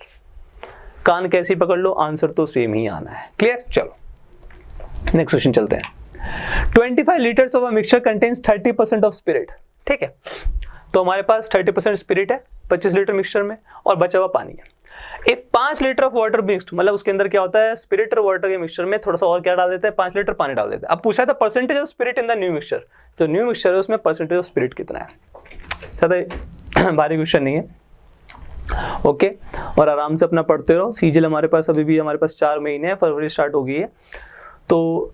A: कान कैसी पकड़ लो, आंसर तो सेम ही आना है। क्लियर, चलो नेक्स्ट क्वेश्चन चलते हैं। 25 litres of a mixture contains 30% of spirit. ठीक है, तो हमारे पास 30% स्पिरिट है 25 लीटर मिक्सचर में, और बचा हुआ पानी है। If 5 litre of water mixed, मतलब उसके अंदर क्या होता है, स्पिरिट और वाटर के मिक्सचर में थोड़ा सा और क्या डाल देते हैं, 5 लीटर पानी डाल देते हैं। अब पूछा था percentage of spirit in the new mixture, जो न्यू मिक्सचर है उसमें परसेंटेज ऑफ स्पिरिट कितना है। ज्यादा भारी क्वेश्चन नहीं है, ओके। और आराम से अपना पढ़ते रहो। सीजीएल हमारे पास अभी भी हमारे पास 4 महीने है, फरवरी स्टार्ट हो गई है, तो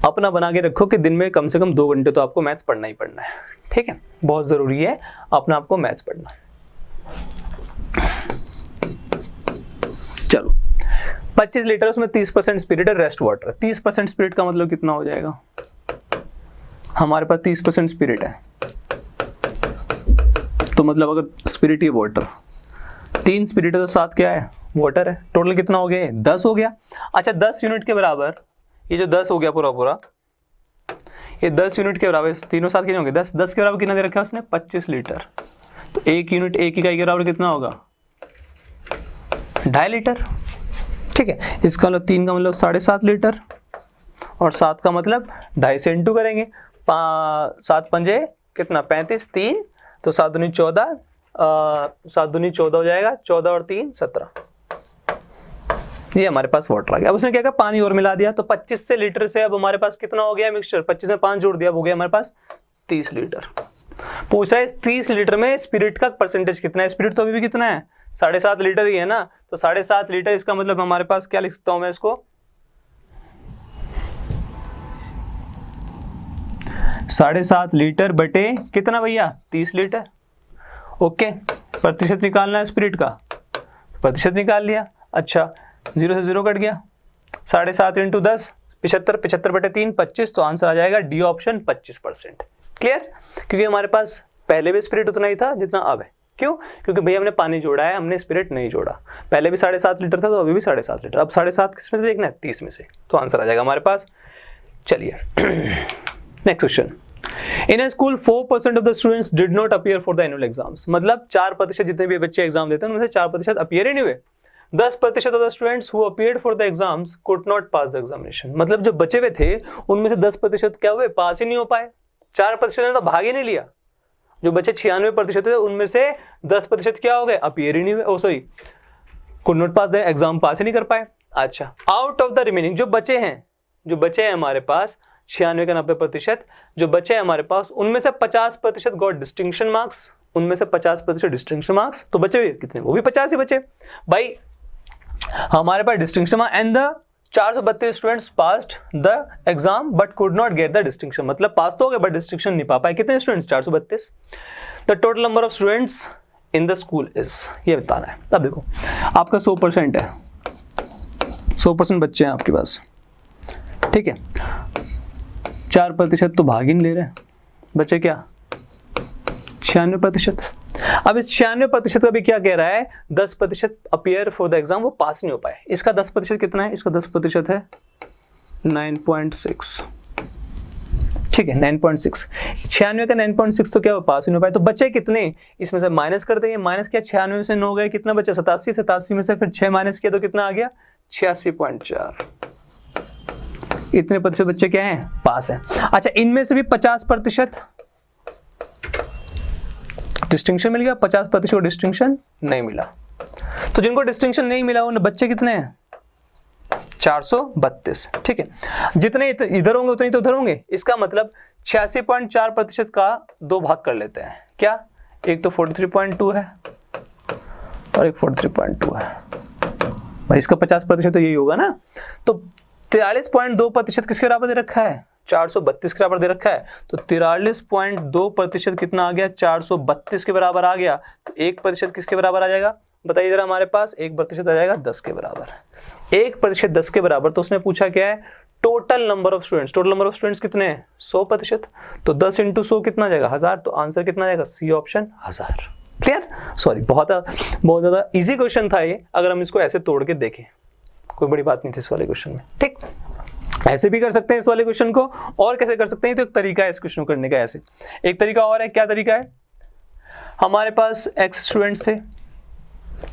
A: अपना बना के रखो कि दिन में कम से कम 2 घंटे तो आपको मैथ्स पढ़ना ही पढ़ना है। ठीक है, बहुत जरूरी है अपना आपको मैथ्स पढ़ना। चलो 25 लीटर, उसमें 30% स्पिरिट है, रेस्ट वाटर। 30% स्पिरिट का मतलब कितना हो जाएगा, हमारे पास 30% स्पिरिट है, तो मतलब अगर स्पिरिट ही वाटर, 3 स्पिरिट है तो 7 क्या है, वाटर है। टोटल कितना हो गया, 10 हो गया। अच्छा, 10 यूनिट के बराबर, ये जो 10 हो गया पूरा पूरा, ये 10 यूनिट के बराबर, तीनों साथ कितने होंगे 10, 10 के बराबर कितना दे रखा है उसने 25 लीटर, तो 1 यूनिट 1 इकाई के बराबर कितना होगा 2.5 लीटर। ठीक है, इसका मतलब 3 का मतलब 7.5 लीटर, और 7 का मतलब 2.5 से इंटू करेंगे, 7 पंजे कितना 35, 3 तो 7 दूनी 14, 7 दूनी 14 हो जाएगा, 14 और 3 17। ये हमारे पास वाटर आ गया। अब उसने क्या कहा, पानी और मिला दिया, तो 25 से लीटर से अब हमारे पास कितना हो गया मिक्सचर, 25 में 5 जोड़ दिया, हो गया हमारे पास 30 लीटर। पूछ रहा है इस 30 लीटर में स्पिरिट का परसेंटेज कितना है। स्पिरिट तो अभी भी कितना है 7.5 लीटर ही है ना, तो 7.5 लीटर, इसका मतलब हमारे पास क्या लिख सकता हूं मैं इसको, 7.5 लीटर बटे कितना भैया 30 लीटर। ओके, प्रतिशत निकालना है स्पिरिट का, प्रतिशत निकाल लिया। अच्छा, 0 से 0 कट गया, 7.5 × 10 75, 75/3 25, तो आंसर आ जाएगा डी ऑप्शन 25%। क्लियर, क्योंकि हमारे पास पहले भी स्पिरिट उतना ही था जितना अब है। क्यों, क्योंकि भैया हमने पानी जोड़ा है, हमने स्पिरिट नहीं जोड़ा। पहले भी 7.5 लीटर था तो अभी भी 7.5 लीटर, अब 7.5 किस में से देखना है 30 में से, तो आंसर आ जाएगा हमारे पास। चलिए next question. In a school 4% of the students did not appear for the annual exams, मतलब 4% जितने भी बच्चे एग्जाम देते हैं उनमें से 4% अपीयर ही नहीं हुए। 10% of the students who appeared for the exams could not pass the examination, मतलब जो बचे हुए थे उनमें से 10% क्या हुए, पास ही नहीं हो पाए। 4% ने तो भाग ही नहीं लिया। जो बचे 96% थे उनमें से 10% क्या हो गए, अपीयर ही नहीं हुए, oh sorry could not pass the exam, pass ही नहीं कर पाए। अच्छा, आउट ऑफ द रिमेनिंग जो बचे हैं हमारे पास 96 का 90%, जो बचे हैं हमारे पास उनमें से 50% गॉट डिस्टिंक्शन मार्क्स, उनमें से 50% डिस्टिंक्शन मार्क्स, तो बचे हुए कितने, वो भी 50 ही बचे भाई। हमारे पास distinction marks and the 432 students passed the exam but could not get the distinction, मतलब पास तो हो गए बट डिस्टिंक्शन नहीं पा पाए। कितने students, 432। The total number of students in the school is, ये बताना है। अब देखो आपका 100% है, 100% बच्चे हैं आपके पास, ठीक है। 4% तो भाग ही नहीं ले रहे, बचे क्या 96%। अब इस 96% का भी क्या कह रहा है, 10% अपीयर फॉर द एग्जाम, वो पास नहीं हो पाए। इसका 10% कितना है, इसका 10% है 9.6, ठीक है 9.6। 96 का 9.6 तो क्या पास ही नहीं हो पाए, तो बचे कितने, इसमें से माइनस कर देंगे। माइनस किया 96 में से 9 गए, कितना बचा 87, 87 में से फिर 6 माइनस किया तो कितना आ गया 86.4। इतने प्रतिशत बच्चे क्या हैं, पास हैं। अच्छा इनमें से भी 50% डिस्टिंक्शन मिल गया, 50% को डिस्टिंक्शन नहीं मिला। तो जिनको डिस्टिंक्शन नहीं मिला उन बच्चे कितने हैं 432, ठीक है। जितने इधर होंगे उतने तो उधर होंगे। इसका मतलब 86.4% का 2 भाग कर लेते हैं। क्या, एक तो 43.2 है और एक 43.2 है भाई, इसका 50% तो यही होगा ना। तो 43.2% किसके बराबर दे रखा है, 432 के बराबर दे रखा है। तो 43.2% कितना आ गया, 432 के बराबर आ गया। तो 1% किसके बराबर आ जाएगा, बताइए जरा, हमारे पास 1% आ जाएगा 10 के बराबर। 1% 10 के बराबर, तो उसने पूछा क्या है, total number of students. Total number of students कितने हैं 100%, तो 10 × 100 कितना आ जाएगा 1000। तो आंसर कितना आ जाएगा, सी ऑप्शन 1000। क्लियर, सॉरी बहुत ज्यादा इजी क्वेश्चन था ये, अगर हम इसको ऐसे तोड़ के देखें कोई बड़ी बात नहीं थी इस वाले क्वेश्चन में, ठीक। ऐसे भी कर सकते हैं इस वाले क्वेश्चन को, और कैसे कर सकते हैं, तो एक तरीका है इस क्वेश्चन को करने का। ऐसे एक तरीका और है, क्या तरीका है, हमारे पास x स्टूडेंट्स थे,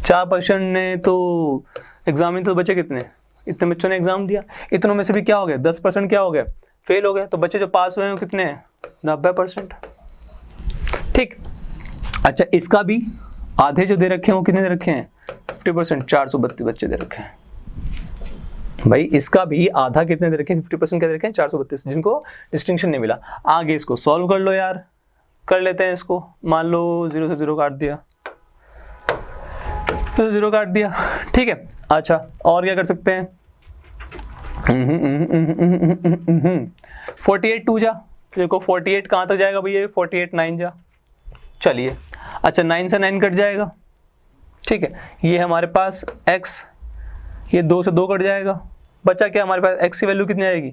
A: 4% ने तो एग्जाम में, तो बचे कितने, इतने बच्चों ने एग्जाम दिया। इतनों में से भी क्या हो गया 10% क्या हो गया, फेल हो गए। तो बच्चे जो पास हुए हैं कितने हैं 90%, ठीक। अच्छा इसका भी आधे जो दे रखे हैं वो कितने दे रखे हैं 50%, 432 बच्चे दे रखे हैं भाई। इसका भी आधा कितने दे रखे हैं 50% क्या दे रखे हैं 432, जिनको डिस्टिंक्शन नहीं मिला। आगे इसको सॉल्व कर लो यार, कर लेते हैं इसको। मान लो 0 से 0 काट दिया, 0 काट दिया, ठीक है। अच्छा और क्या कर सकते हैं, 48 2 जा, देखो 48 कहाँ तक जाएगा भैया, 48 9 जा, चलिए। अच्छा 9 से 9 कट जाएगा, ठीक है। ये हमारे पास x, ये 2 से 2 कट जाएगा, बचा क्या हमारे पास, x की वैल्यू कितनी आएगी,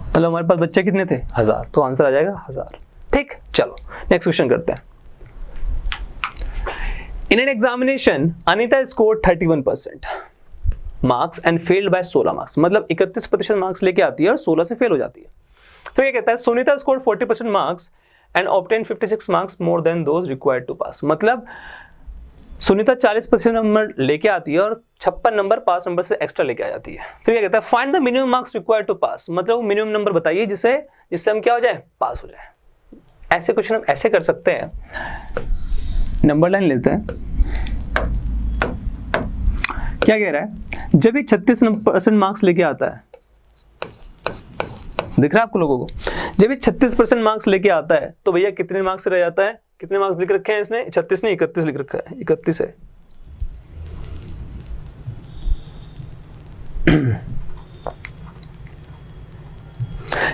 A: मतलब हमारे पास बच्चे कितने थे 1000, तो आंसर आ जाएगा 1000, ठीक। चलो नेक्स्ट क्वेश्चन करते हैं। In an examination Anita scored 31% marks and failed by 16 marks, मतलब 31% मार्क्स लेके आती है और 16 से फेल हो जाती है। फिर ये कहता है Sunita scored 40% marks and obtain 56 marks more than those required to pass, मतलब सुनीता 40% नंबर लेके आती है और 56 नंबर पास नंबर से एक्स्ट्रा लेके आ जाती है। फिर क्या कहता है find the minimum marks required to pass, मतलब मिनिमम नंबर बताइए जिससे हम क्या हो जाए, पास हो जाए। ऐसे क्वेश्चन हम ऐसे कर सकते हैं, नंबर लाइन लेते हैं। क्या कह रहा है, जब ये 36% मार्क्स लेके आता है, दिख रहा है आपको लोगों को, जब ये 36% मार्क्स लेके आता है तो भैया कितने मार्क्स रह जाता है, कितने मार्क्स लिख रखे हैं इसने, 36 नहीं 31 लिख रखा है, 31 है।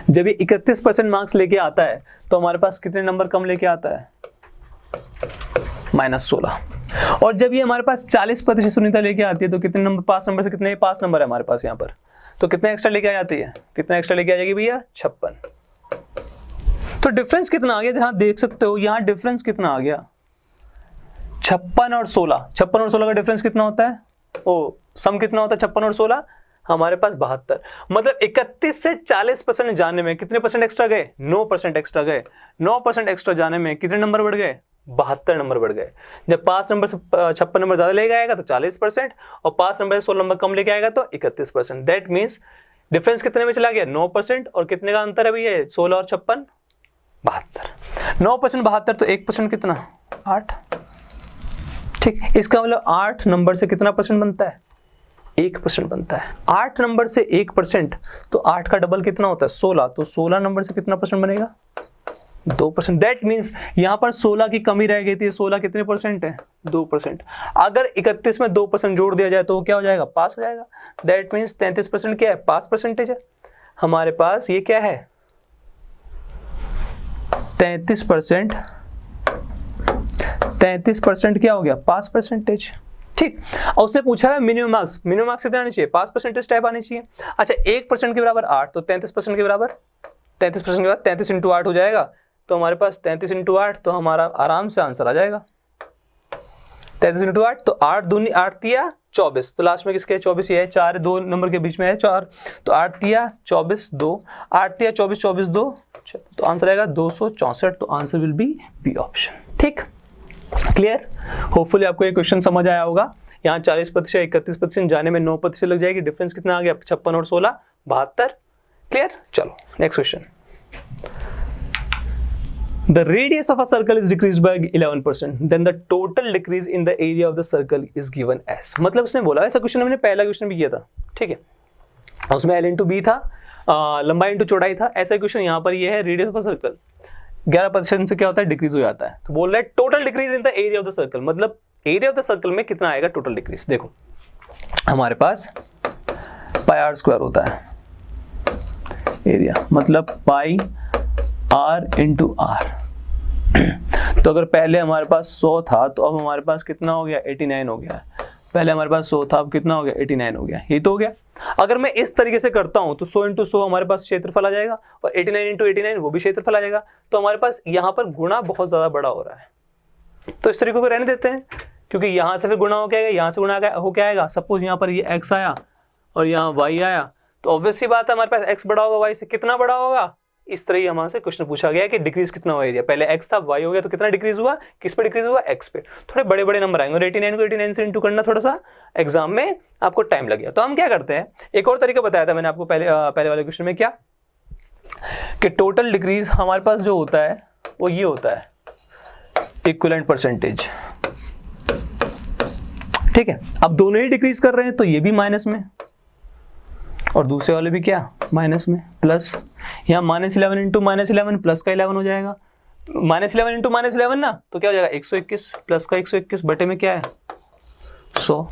A: जब ये 31% मार्क्स लेके आता है तो हमारे पास कितने नंबर कम लेके आता है, -16। और जब ये हमारे पास 40% सुनीता लेके आती है तो कितने नंबर, पास नंबर से कितने, पास नंबर है हमारे पास यहाँ पर, तो कितने एक्स्ट्रा लेके आ जाती है, कितना एक्स्ट्रा लेके आ जाएगी भैया 56। तो डिफरेंस कितना आ गया, जहां देख सकते हो यहाँ डिफरेंस कितना आ गया 56 और 16। 56 और 16 का डिफरेंस कितना होता है, ओ सम कितना होता है 56 और 16, हमारे पास 72। मतलब 31 से 40% जाने में कितने परसेंट एक्स्ट्रा गए, 9% एक्स्ट्रा गए। 9% एक्स्ट्रा जाने में कितने नंबर बढ़ गए, 72 नंबर बढ़ गए। जब 5 नंबर से 56 नंबर ज्यादा लेके आएगा तो 40%, और 5 नंबर से 16 नंबर कम लेके आएगा तो 31%। दैट मीन्स डिफरेंस कितने में चला गया 9%, और कितने का अंतर है भैया 16 और 56, 72। 9% 72, तो 1% कितना 8, ठीक। इसका मतलब 8 नंबर से कितना परसेंट बनता है, 1% बनता है। 8 नंबर से 1%, तो 8 का डबल कितना होता है 16, तो 16 नंबर से कितना परसेंट बनेगा 2%। दैट मीन्स यहाँ पर 16 की कमी रह गई थी। 16 कितने परसेंट है? 2%। अगर 31 में 2% जोड़ दिया जाए तो वो क्या हो जाएगा? पास हो जाएगा। दैट मीन्स 33% क्या है? पास परसेंटेज है हमारे पास। ये क्या है? 33%। 33% क्या हो गया? पास परसेंटेज। ठीक। और उससे पूछा है मिनिमम मार्क्स। मिनिमम मार्क्स कितने आने चाहिए? पास परसेंटेज टाइप आने चाहिए। अच्छा 1% के बराबर 8, तो 33% के बराबर 33% के बाद 33 इंटू 8 हो जाएगा। तो हमारे पास 33 इंटू 8, तो हमारा आराम से आंसर आ जाएगा 33 इंटू 8। तो 8 दूनी 8 तिया 24, तो लास्ट में किसके 24 ये है, 4 2 नंबर के बीच में है 4, तो 8 तिया 24 2, 8 तिया 24 24 2, तो आंसर आएगा 264। तो answer will be B option. ठीक, क्लियर। होपफुली आपको ये क्वेश्चन समझ आया होगा। यहाँ 40% 31% जाने में 9% लग जाएगी। डिफरेंस कितना आ गया? 56 और 16 72। क्लियर। चलो next question. The radius of a circle is decreased by 11%. Then the total decrease in the area of the circle is given as. मतलब उसने बोला, ऐसा क्वेश्चन हमने पहला क्वेश्चन भी किया था, ठीक है, उसमें L इंटू बी था, लंबाई इंटू चौड़ाई था। ऐसा क्वेश्चन यहाँ पर ये है, रेडियस ऑफ अ सर्कल 11% से क्या होता है? डिक्रीज हो जाता है। तो बोल रहा है total decrease in the area of the circle, मतलब एरिया ऑफ द सर्कल में कितना आएगा टोटल डिक्रीज। देखो हमारे पास पाई आर स्क्वायर होता है एरिया, मतलब पाई आर इंटू आर। तो अगर पहले हमारे पास 100 था तो अब हमारे पास कितना हो गया? 89 हो गया। पहले हमारे पास 100 था, अब कितना हो गया? 89 हो गया। ये तो हो गया। अगर मैं इस तरीके से करता हूं तो 100 इंटू 100 हमारे पास क्षेत्रफल आ जाएगा, और 89 इंटू 89 वो भी क्षेत्रफल आ जाएगा। तो हमारे पास यहाँ पर गुणा बहुत ज्यादा बड़ा हो रहा है, तो इस तरीके को रहने देते हैं, क्योंकि यहाँ से फिर गुणा हो क्या आएगा, यहाँ से गुणा हो क्या आएगा। सपोज यहाँ पर ये x आया और यहाँ y आया, तो ऑब्वियस सी बात है हमारे पास x बड़ा होगा y से। कितना बड़ा होगा? इस तरह ही हमारे से क्वेश्चन पूछा गया कि डिक्रीज कितना हुआ एरिया। पहले x था, y हो गया, तो कितना डिक्रीज हुआ? किस पे डिक्रीज हुआ? x पे। थोड़े बड़े बड़े नंबर आएंगे, और 89 को 89 से इंटू करना थोड़ा सा एग्जाम में आपको टाइम लग गया। तो हम क्या करते हैं, एक और तरीका बताया था मैंने आपको पहले वाले क्वेश्चन में, क्या कि टोटल डिक्रीज हमारे पास जो होता है वो ये होता है इक्विवेलेंट परसेंटेज। ठीक है, अब दोनों ही डिक्रीज कर रहे हैं तो ये भी माइनस में और दूसरे वाले भी क्या? माइनस में। प्लस यहाँ -11 इंटू -11 प्लस का 11 हो जाएगा। -11 इंटू -11 ना, तो क्या हो जाएगा? 121 प्लस का 121 बटे में क्या है? 100।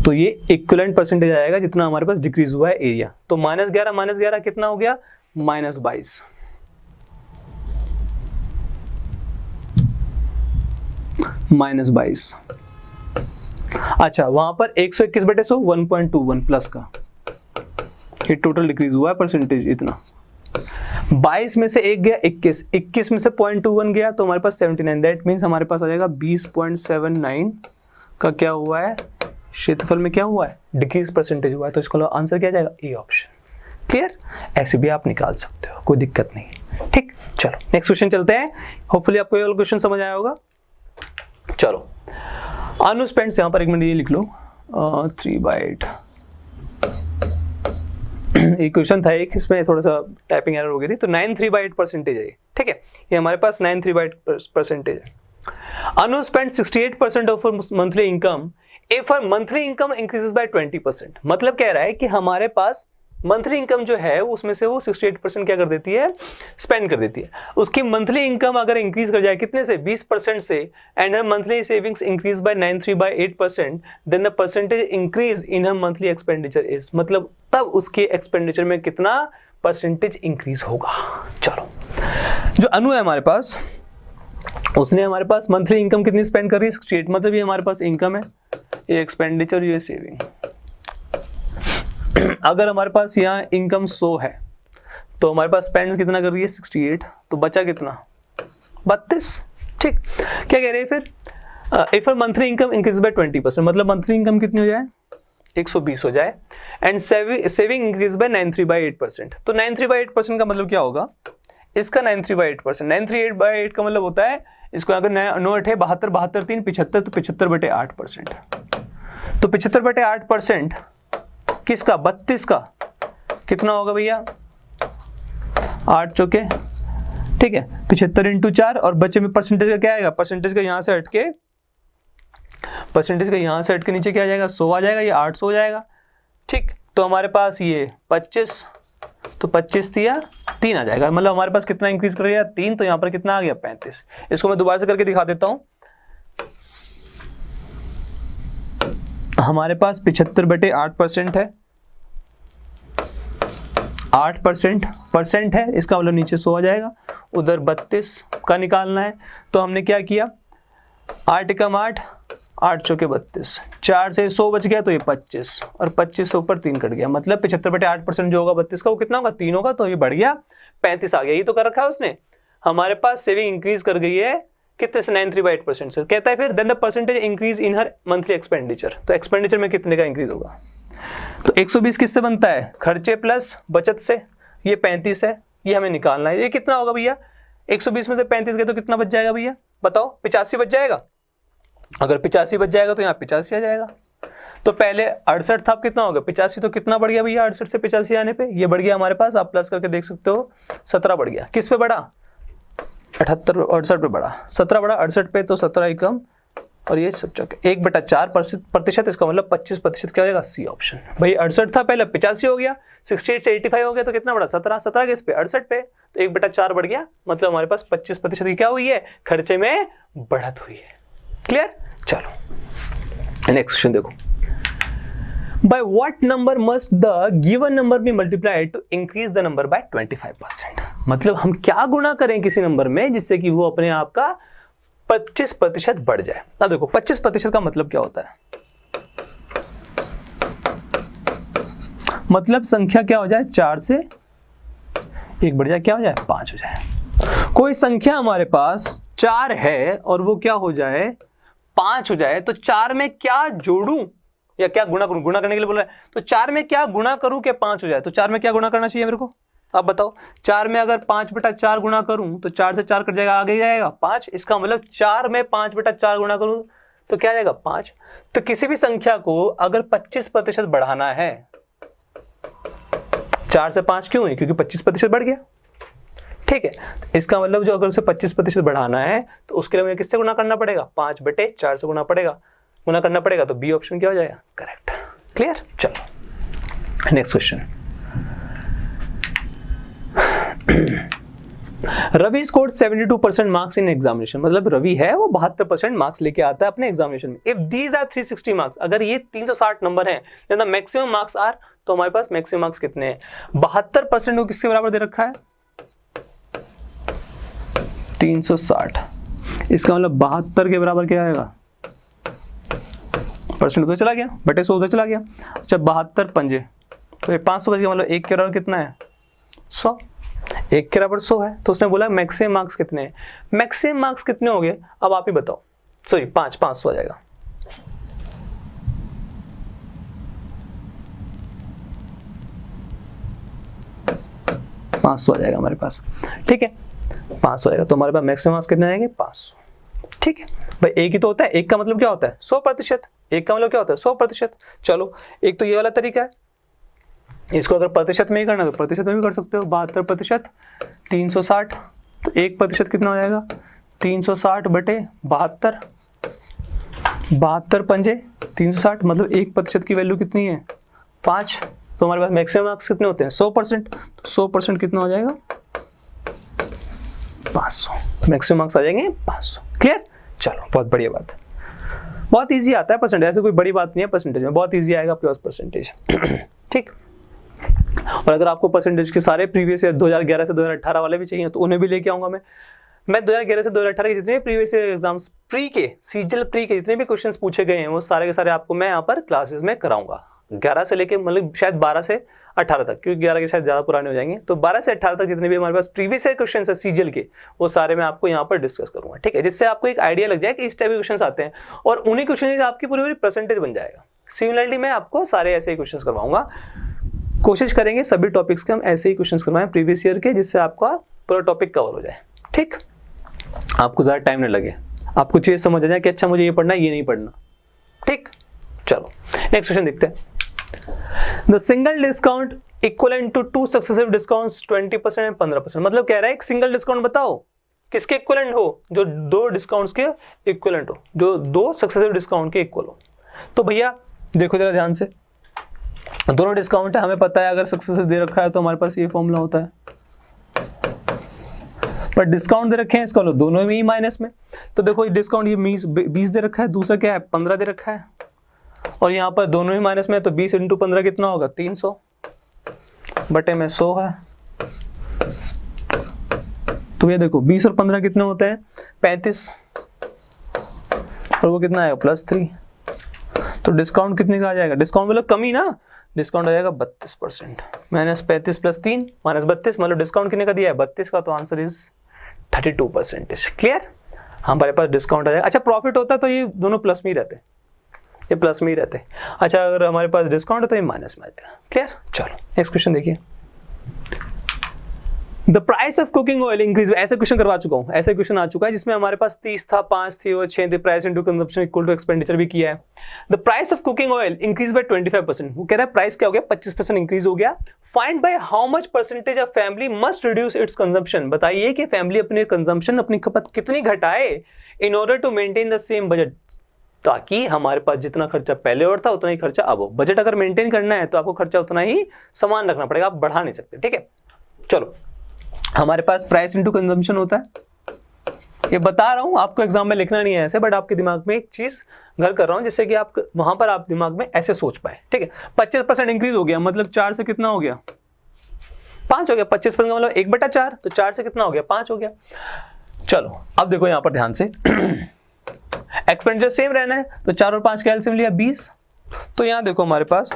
A: तो ये इक्विवेलेंट परसेंटेज आएगा जितना हमारे पास डिक्रीज हुआ है एरिया। तो -11 कितना हो गया? -22। -22। अच्छा, वहां पर 121 बटे 100 1.21 प्लस का, ये टोटल डिक्रीज हुआ है परसेंटेज इतना। 22 में से 1 गया 21, 21 में से 0.21 गया तो हमारे पास 79। दैट मीन्स हमारे पास आ जाएगा 20.79 का क्या हुआ है? क्षेत्रफल में क्या हुआ है? डिक्रीज परसेंटेज हुआ है। तो इसका आंसर क्या जाएगा? A option. क्लियर। ऐसे भी आप निकाल सकते हो, कोई दिक्कत नहीं। ठीक, चलो नेक्स्ट क्वेश्चन चलते हैं। होपफुली आपको ये क्वेश्चन समझ आया होगा। चलो अनुस्पेंड्स, यहाँ पर एक मिनट ये लिख लो 3/8। एक क्वेश्चन था एक, इसमें थोड़ा सा टाइपिंग एरर हो गई थी, तो 9/3/8% है ये। ठीक है, ये हमारे पास 9/3/8% है। अनुस्पेंड 68% of monthly income if monthly income increases by 20%। मतलब कह रहा है कि हमारे पास मंथली इनकम जो है उसमें से वो 68% क्या कर देती है? स्पेंड कर देती है। उसकी मंथली इनकम अगर इंक्रीज कर जाए कितने से? 20% से, and her monthly savings increase by 93/8%, then the percentage increase in her monthly expenditure is, मतलब तब उसके एक्सपेंडिचर में कितना परसेंटेज इंक्रीज होगा। चलो, जो अनु है हमारे पास, उसने हमारे पास मंथली इनकम कितनी स्पेंड कर रही है? 68। मतलब ये हमारे पास इनकम है, ये एक्सपेंडिचर, ये सेविंग। अगर हमारे पास यहाँ इनकम 100 है तो हमारे पास स्पेंड कितना कर रही है? 68। तो बचा कितना? 32। ठीक, क्या कह रहे हैं फिर? If monthly income increase by 20%, मतलब मंथली इनकम कितनी हो जाए? 120 हो जाए, एंड सेविंग इंक्रीज बाय 93/8%। तो 93/8% का मतलब क्या होगा? इसका 93/8%, 93/8 का मतलब होता है, इसको अगर 9 8 72 72 3 75, तो 75/8%। तो 75/8% किसका? 32 का कितना होगा भैया? 8 चौके, ठीक है, 75 इंटू 4, और बच्चे में परसेंटेज का क्या आएगा? परसेंटेज का यहाँ से हटके, परसेंटेज का यहाँ से हटके नीचे क्या आ जाएगा? 100 आ जाएगा, ये 800 हो जाएगा। ठीक, तो हमारे पास ये 25, तो 25 दिया 3 आ जाएगा। मतलब हमारे पास कितना इंक्रीज कर गया 3, तो यहाँ पर कितना आ गया 35। इसको मैं दोबारा से करके दिखा देता हूँ। हमारे पास 75/8% है, 8% है, इसका मतलब नीचे 100 आ जाएगा। उधर 32 का निकालना है, तो हमने क्या किया 8 एकम 8, 8 चौके 32, 4 से 100 बच गया तो ये 25, और 25 से ऊपर 3 कट गया। मतलब 75/8% जो होगा 32 का वो कितना होगा 3 होगा, तो ये बढ़ गया 35 आ गया। ये तो कर रखा है उसने। हमारे पास सेविंग इंक्रीज कर गई है कितने से 93/8% से। कहता है फिर then the percentage increase in her monthly expenditure, तो एक्सपेंडिचर में कितने का इंक्रीज होगा। तो 120 किससे बनता है, खर्चे प्लस बचत से। ये 35 है, ये हमें निकालना है। ये कितना होगा भैया, 120 में से 35 गए तो कितना बच जाएगा भैया बताओ, 85 बच जाएगा। अगर 85 बच जाएगा तो यहाँ 85 आ जाएगा। तो पहले 68 था, अब कितना होगा 85, तो कितना बढ़ गया भैया 68 से 85 आने पे, ये बढ़ गया हमारे पास। आप प्लस करके देख सकते हो 17 बढ़ गया। किस पे बढ़ा, 68 पे बढ़ा, 17 बढ़ा 68 पे, तो 17 ही कम और ये सब चौके 1/4%, इसका मतलब 25% क्या हो जाएगा, सी ऑप्शन। भाई 68 था पहले 85 हो गया, 68 से 85 हो गया तो कितना बढ़ा 17 किस पे 68 पे, तो 1/4 बढ़ गया। मतलब हमारे पास 25% की क्या हुई है, खर्चे में बढ़त हुई है। क्लियर। चलो नेक्स्ट क्वेश्चन देखो। By what number must the given number be multiplied to increase the number by 25%? मतलब हम क्या गुणा करें किसी नंबर में जिससे कि वो अपने आप का 25% बढ़ जाए। अब देखो 25% का मतलब क्या होता है, मतलब संख्या क्या हो जाए 4 से 1 बढ़ जाए, क्या हो जाए 5 हो जाए। कोई संख्या हमारे पास 4 है और वो क्या हो जाए 5 हो जाए, तो 4 में क्या जोड़ूं या क्या गुणा करूं, गुणा करने के लिए बोल रहा है, तो 4 में क्या गुणा करूं कि 5 हो जाए। तो 4 में क्या गुणा करना चाहिए मेरे को, आप बताओ। 4 में अगर 5/4 गुणा करूं तो 4 से 4 कट जाएगा, आगे जाएगा 5। इसका मतलब 4 में 5/4 गुणा करूं तो क्या जाएगा 5। तो किसी भी संख्या को अगर 25% बढ़ाना है, 4 से 5 क्यों है, क्योंकि 25% बढ़ गया। ठीक है, तो इसका मतलब जो अगर उसे 25% बढ़ाना है तो उसके लिए मुझे किससे गुणा करना पड़ेगा, 5/4 से गुणा करना पड़ेगा। तो बी ऑप्शन क्या हो जाएगा, करेक्ट। क्लियर। चलो next question. Ravi scored 72% marks in examination, मतलब रवि है वो 72% मार्क्स लेके आता है अपने एग्जामिनेशन में। इफ दीज आर 360 मार्क्स, अगर ये 360 नंबर है, then the maximum marks are, तो हमारे पास मैक्सिमम मार्क्स कितने हैं, 72% को किसके बराबर दे रखा है 360। इसका मतलब 72 के बराबर क्या आएगा, परसेंट उधर चला गया, बटे 100 उधर चला गया। अच्छा 72 पंजे, तो ये 500 बच गया, मतलब 1 के बराबर कितना है 100, 1 के बराबर 100 है। तो उसने बोला मैक्सिमम मार्क्स कितने हैं, मैक्सिमम मार्क्स कितने हो गए अब आप ही बताओ। सॉरी 500 आ जाएगा। $500 आ जाएगा हमारे पास। ठीक है 500 आएगा, तो हमारे पास मैक्सिमम मार्क्स कितने आएंगे 500। ठीक है भाई, एक ही तो होता है, एक का मतलब क्या होता है 100%, एक का मतलब क्या होता है 100%। चलो एक तो ये वाला तरीका है, इसको अगर प्रतिशत में ही करना तो प्रतिशत में भी कर सकते हो। 72% 360, तो 1% कितना हो जाएगा 360/72, 72 पंजे 360, मतलब 1% की वैल्यू कितनी है 5। तो हमारे पास मैक्सिमम मार्क्स कितने होते हैं 100%, तो 100% कितना हो जाएगा 500, मैक्सिमम मार्क्स आ जाएंगे 500। क्लियर। चलो बहुत बढ़िया बात है, बहुत इजी आता है परसेंटेज, ऐसे कोई बड़ी बात नहीं है परसेंटेज में, बहुत इजी आएगा आपके पास परसेंटेज। ठीक। और अगर आपको परसेंटेज के सारे प्रीवियस ईयर 2011 से 2018 वाले भी चाहिए तो उन्हें भी लेके आऊंगा मैं 2011 से 2018 के जितने प्रीवियस ईयर एग्जाम्स प्री के सीजल प्री के जितने भी क्वेश्चंस पूछे गए हैं वो सारे के सारे आपको मैं यहाँ पर क्लासेस में कराऊंगा। 11 से लेके मतलब शायद 12 से 18 तक, क्योंकि 11 के शायद ज़्यादा पुराने हो जाएंगे, तो 12 से 18 तक जितने भी हमारे पास प्रीवियस ईयर क्वेश्चंस है सीजल के, वो सारे मैं आपको यहाँ पर डिस्कस करूंगा। ठीक है, जिससे आपको एक आइडिया लग जाए कि इस टाइप के क्वेश्चंस आते हैं और उन्हीं क्वेश्चन का आपकी पूरी परसेंटेज बन जाएगा। सिमिलरली मैं आपको सारे ऐसे ही क्वेश्चन करवाऊंगा, कोशिश करेंगे सभी टॉपिक्स के हम ऐसे ही क्वेश्चन करवाएं प्रीवियस ईयर के, जिससे आपका पूरा टॉपिक कवर हो जाए। ठीक, आपको ज़्यादा टाइम नहीं लगे, आपको चीज़ समझ आ जाए कि अच्छा मुझे ये पढ़ना है ये नहीं पढ़ना। ठीक, चलो नेक्स्ट क्वेश्चन देखते हैं। The single discount equivalent to 2 successive discounts 20% and 15%, मतलब कह रहा है एक सिंगल डिस्काउंट बताओ किसके इक्वलेंट हो, जो 2 डिस्काउंट्स के इक्वलेंट हो, जो 2 सक्सेसिव डिस्काउंट के इक्वल हो। तो भैया देखो जरा ध्यान से, दोनों डिस्काउंट है, हमें पता है अगर सक्सेसिव दे रखा है तो हमारे पास ये फॉर्मूला होता है पर डिस्काउंट दे रखे हैं इसका लो दोनों में ही माइनस में। तो देखो डिस्काउंट ये 20 दे रखा है, दूसरा क्या है 15 दे रखा है, और यहाँ पर दोनों ही माइनस में है, तो 20 × 15 कितना होगा 300 बटे में 100 है। तो ये देखो 20 और 15 कितने होते हैं 35, और वो कितना आएगा +3। तो डिस्काउंट कितने का आ जाएगा, डिस्काउंट मतलब कमी ना, डिस्काउंट आ जाएगा 32%। -35 + 3 -32 मतलब डिस्काउंट कितने का दिया है 32 का, तो आंसर इज 32%। क्लियर, हमारे पास डिस्काउंट आ जाएगा। अच्छा प्रॉफिट होता तो ये दोनों प्लस में ही रहते, ये प्लस में ही रहते। अच्छा अगर हमारे पास डिस्काउंट है तो ये माइनस में आ जाएगा। क्लियर, चलो नेक्स्ट क्वेश्चन देखिए। The price of cooking oil increase, ऐसे क्वेश्चन करवा चुका हूँ, ऐसे क्वेश्चन आ चुका है जिसमें हमारे पास 30 था, 5 थी और 6 थी, price into consumption equal to expenditure भी किया है। The price of cooking oil increase by 25%, वो कह रहा है प्राइस क्या हो गया 25% इंक्रीज हो गया। Find by how much percentage of family must reduce its consumption, बताइए कि फैमिली अपने कंजम्पशन अपनी खपत कितनी घटाए in order to maintain the same budget, ताकि हमारे पास जितना खर्चा पहले और था उतना ही खर्चा अब हो। बजट अगर मेंटेन करना है तो आपको खर्चा उतना ही समान रखना पड़ेगा, आप बढ़ा नहीं सकते। ठीक है, चलो हमारे पास प्राइस इनटू कंजम्पशन होता है, ये बता रहा हूं आपको एग्जाम में लिखना नहीं है ऐसे, बट आपके दिमाग में एक चीज घर कर रहा हूं जिससे कि आप वहां पर आप दिमाग में ऐसे सोच पाए। ठीक है, 25% इंक्रीज हो गया, मतलब 4 से कितना हो गया 5 हो गया, 25% का मतलब 1/4, तो 4 से कितना हो गया 5 हो गया। चलो अब देखो यहां पर ध्यान से एक्सपेंडिचर सेम रहना है, तो 4 और 5 का एलसीएम लिया 20। तो यहां देखो हमारे पास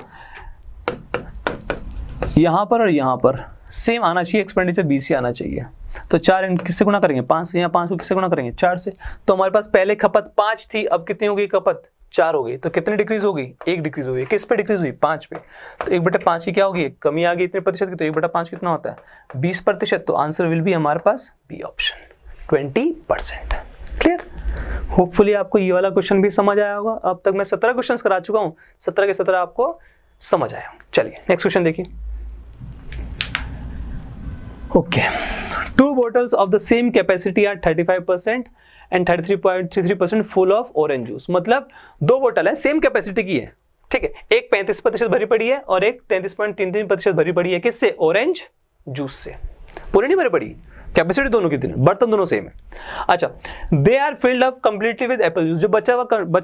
A: यहां पर और यहां पर सेम आना चाहिए, एक्सपेंडिचर 20 ही आना चाहिए। तो 4 किससे गुणा करेंगे 5 से, यहाँ 5 को किससे गुणा करेंगे 4 से। तो हमारे पास पहले खपत 5 थी, अब कितनी हो गई खपत 4 हो गई, तो कितनी डिक्रीज हो गई 1 डिक्रीज हो गई। किस पे डिक्रीज हुई 5 पे, तो 1/5 की क्या होगी कमी आ गई इतने प्रतिशत की, तो 1/5 कितना होता है 20%। तो आंसर विल बी हमारे पास बी ऑप्शन 20%। क्लियर, होपफुली आपको ये वाला क्वेश्चन भी समझ आया होगा। अब तक मैं 17 क्वेश्चन करा चुका हूँ, 17 के 17 आपको समझ आया। चलिए नेक्स्ट क्वेश्चन देखिए। Okay, 2 bottles of the same capacity are 35% and 33.33% full of orange juice, मतलब 2 बोतल है सेम कैपेसिटी की है। ठीक है, एक 35% भरी पड़ी है और एक 33.33% भरी पड़ी है, किससे ऑरेंज जूस से। पूरी नहीं भरी पड़ी, कैपेसिटी दोनों कितनी, बर्तन दोनों सेम है। अच्छा, they are filled up completely with apple juice, जो बचे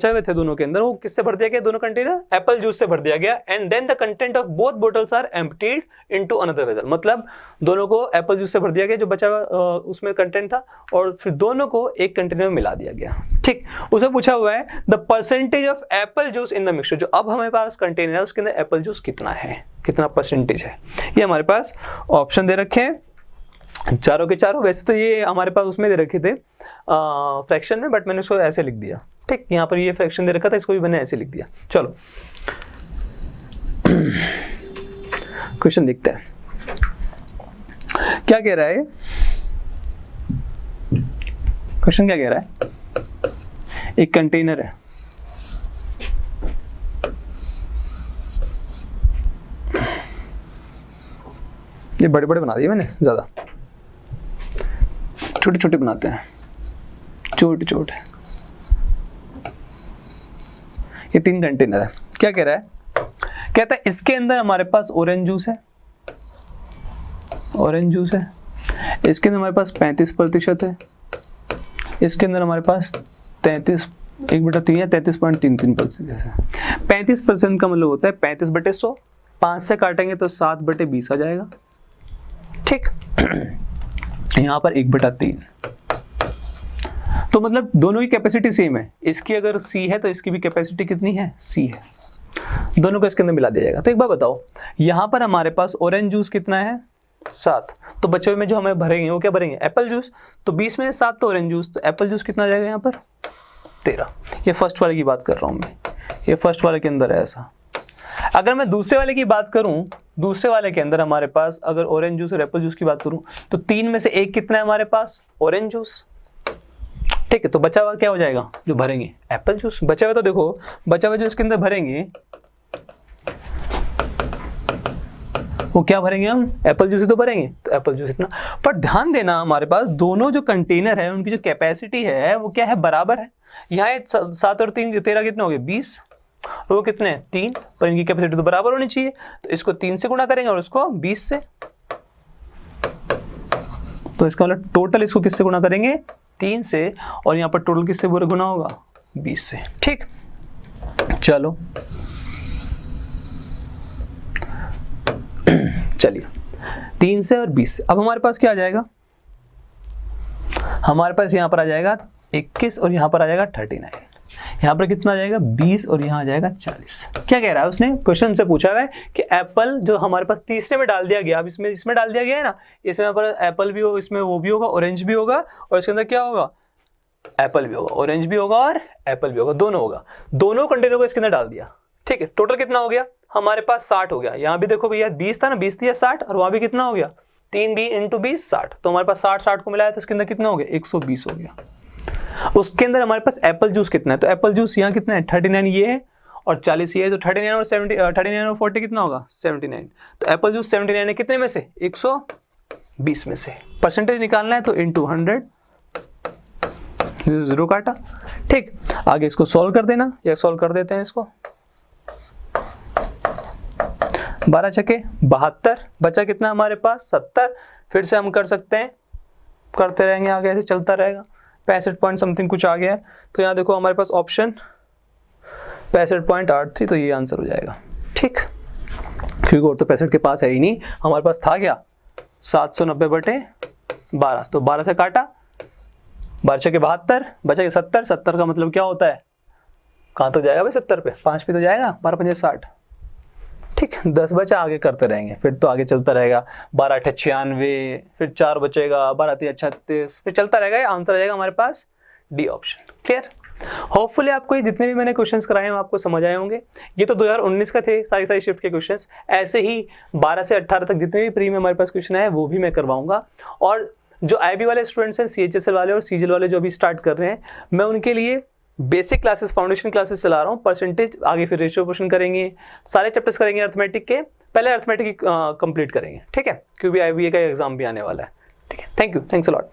A: हुए थे दोनों के अंदर वो किससे भर दिया गया, दोनों कंटेनर एप्पल जूस से भर दिया गया। And then the content of both bottles are emptied into another vessel, मतलब दोनों को एप्पल जूस से भर दिया गया जो बचा हुआ उसमें कंटेंट था, और फिर दोनों को एक कंटेनर में मिला दिया गया। ठीक, उसे पूछा हुआ है the percentage of Apple juice in the mixture, जो अब हमारे पास कंटेनर है उसके अंदर एप्पल जूस कितना है, कितना परसेंटेज है, ये हमारे पास ऑप्शन दे रखे हैं चारों के चारों। वैसे तो ये हमारे पास उसमें दे रखे थे फ्रैक्शन में, बट मैंने उसको ऐसे लिख दिया। ठीक, यहाँ पर ये फ्रैक्शन दे रखा था, इसको भी मैंने ऐसे लिख दिया। चलो क्वेश्चन देखते हैं क्या कह रहा है। क्वेश्चन क्या कह रहा है, एक कंटेनर है, ये बड़े बड़े बना दिए मैंने, ज्यादा छोटे छोटे बनाते हैं, छोटे छोटे। ये 3 कंटेनर है। क्या कह रहा है, कहता है इसके अंदर हमारे पास ऑरेंज जूस है, ऑरेंज जूस है, इसके अंदर हमारे पास 35% है, इसके अंदर हमारे पास 1/3 या 33.33% है। 35% का मतलब होता है 35/100, 5 से काटेंगे तो 7/20 आ जाएगा। ठीक, यहां पर 1/3, तो मतलब दोनों की कैपेसिटी सेम है। इसकी अगर C है तो इसकी भी कैपेसिटी कितनी है C है, दोनों को इसके अंदर मिला दिया जाएगा। तो एक बार बताओ, यहां पर हमारे पास ऑरेंज जूस कितना है 7, तो बचे हुए में जो हमें भरेंगे वो क्या भरेंगे एप्पल जूस, तो 20 में 7 तो ऑरेंज जूस, तो एप्पल जूस कितना आ जाएगा यहाँ पर 13। ये फर्स्ट वाले की बात कर रहा हूं मैं, ये फर्स्ट वाले के अंदर है ऐसा। अगर मैं दूसरे वाले की बात करूं, दूसरे वाले के अंदर हमारे पास अगर ऑरेंज जूस और एप्पल जूस की बात करूं तो 3 में से 1 कितना है हमारे पास ऑरेंज जूस। ठीक है, तो बचा हुआ क्या हो जाएगा जो भरेंगे एप्पल जूस। बचा हुआ तो देखो, बचा हुआ जो इसके अंदर भरेंगे वो क्या भरेंगे हम एप्पल जूस ही तो भरेंगे, तो एप्पल जूस इतना। पर ध्यान देना हमारे पास दोनों जो कंटेनर है उनकी जो कैपेसिटी है वो क्या है बराबर है। यहाँ 7 और 3 13 कितने हो गए 20, और वो कितने 3, पर इनकी कैपेसिटी तो बराबर होनी चाहिए। तो इसको 3 से गुणा करेंगे और उसको 20 से, तो इसका मतलब टोटल इसको किससे गुना करेंगे 3 से, और यहाँ पर टोटल किससे गुना होगा 20 से। ठीक, चलो चलिए 3 से और 20 से। अब हमारे पास क्या आ जाएगा, हमारे पास यहाँ पर आ जाएगा 21 और यहाँ पर आ जाएगा 39। यहाँ पर कितना आ जाएगा 20 और यहाँ आ जाएगा 40। क्या कह रहा है उसने, क्वेश्चन से पूछा हुआ है कि एप्पल जो हमारे पास तीसरे में डाल दिया गया, अब इसमें डाल दिया गया है ना, इसमें यहाँ पर एप्पल भी होगा, इसमें वो भी होगा, ऑरेंज भी होगा, और इसके अंदर क्या होगा एप्पल भी होगा, ऑरेंज भी होगा और एप्पल भी होगा, दोनों होगा। दोनों कंटेनर को इसके अंदर डाल दिया। ठीक है, टोटल कितना हो गया हमारे पास 60 हो गया। यहाँ भी देखो भैया 20 था ना, 20 थी 60, और वहां भी कितना हो गया 3b इंटू 20 60, तो हमारे पास 60 को मिलाया तो इसके अंदर कितना हो गया 120 हो गया। उसके अंदर हमारे पास एप्पल जूस कितना है, तो एप्पल जूस यहाँ कितना है 39 ये है और 40 ये है, तो 39 और 40 कितना होगा 79। तो एप्पल जूस 79 है कितने में से 120 में से। परसेंटेज निकालना है तो इंटू 100, 0 काटा। ठीक, आगे इसको सॉल्व कर देना, या सॉल्व कर देते हैं इसको। 12 छके 72, बचा कितना हमारे पास 70। फिर से हम कर सकते हैं, करते रहेंगे आगे, ऐसे चलता रहेगा। 65 पॉइंट समथिंग कुछ आ गया है, तो यहाँ देखो हमारे पास ऑप्शन 65.83, तो ये आंसर हो जाएगा। ठीक, क्योंकि और तो 65 के पास है ही नहीं, हमारे पास था क्या 790/12, तो 12 से काटा, 12 छके 72, बचा के 70। 70 का मतलब क्या होता है, कहाँ तक जाएगा भाई 70 पे, 5 पे तो जाएगा, 12 5 60। ठीक, 10 बचा, आगे करते रहेंगे, फिर तो आगे चलता रहेगा। 12 8 96, फिर 4 बचेगा, 12 3 36, फिर चलता रहेगा। आंसर आ जाएगा हमारे पास डी ऑप्शन। क्लियर, होपफुली आपको ये जितने भी मैंने क्वेश्चंस कराए हैं आपको समझ आए होंगे। ये तो 2019 का थे सारी शिफ्ट के क्वेश्चंस। ऐसे ही 12 से 18 तक जितने भी प्री में हमारे पास क्वेश्चन आए वो भी मैं करवाऊंगा। और जो IB वाले स्टूडेंट्स हैं, CHSL वाले और CGL वाले जो अभी स्टार्ट कर रहे हैं, मैं उनके लिए बेसिक क्लासेस, फाउंडेशन क्लासेस चला रहा हूँ। परसेंटेज आगे फिर रेशियो क्वेश्चन करेंगे, सारे चैप्टर्स करेंगे अर्थमेटिक के, पहले अर्थमेटिक कंप्लीट करेंगे। ठीक है, क्योंकि IBA का एग्जाम भी आने वाला है। ठीक है, thank you, thanks a lot.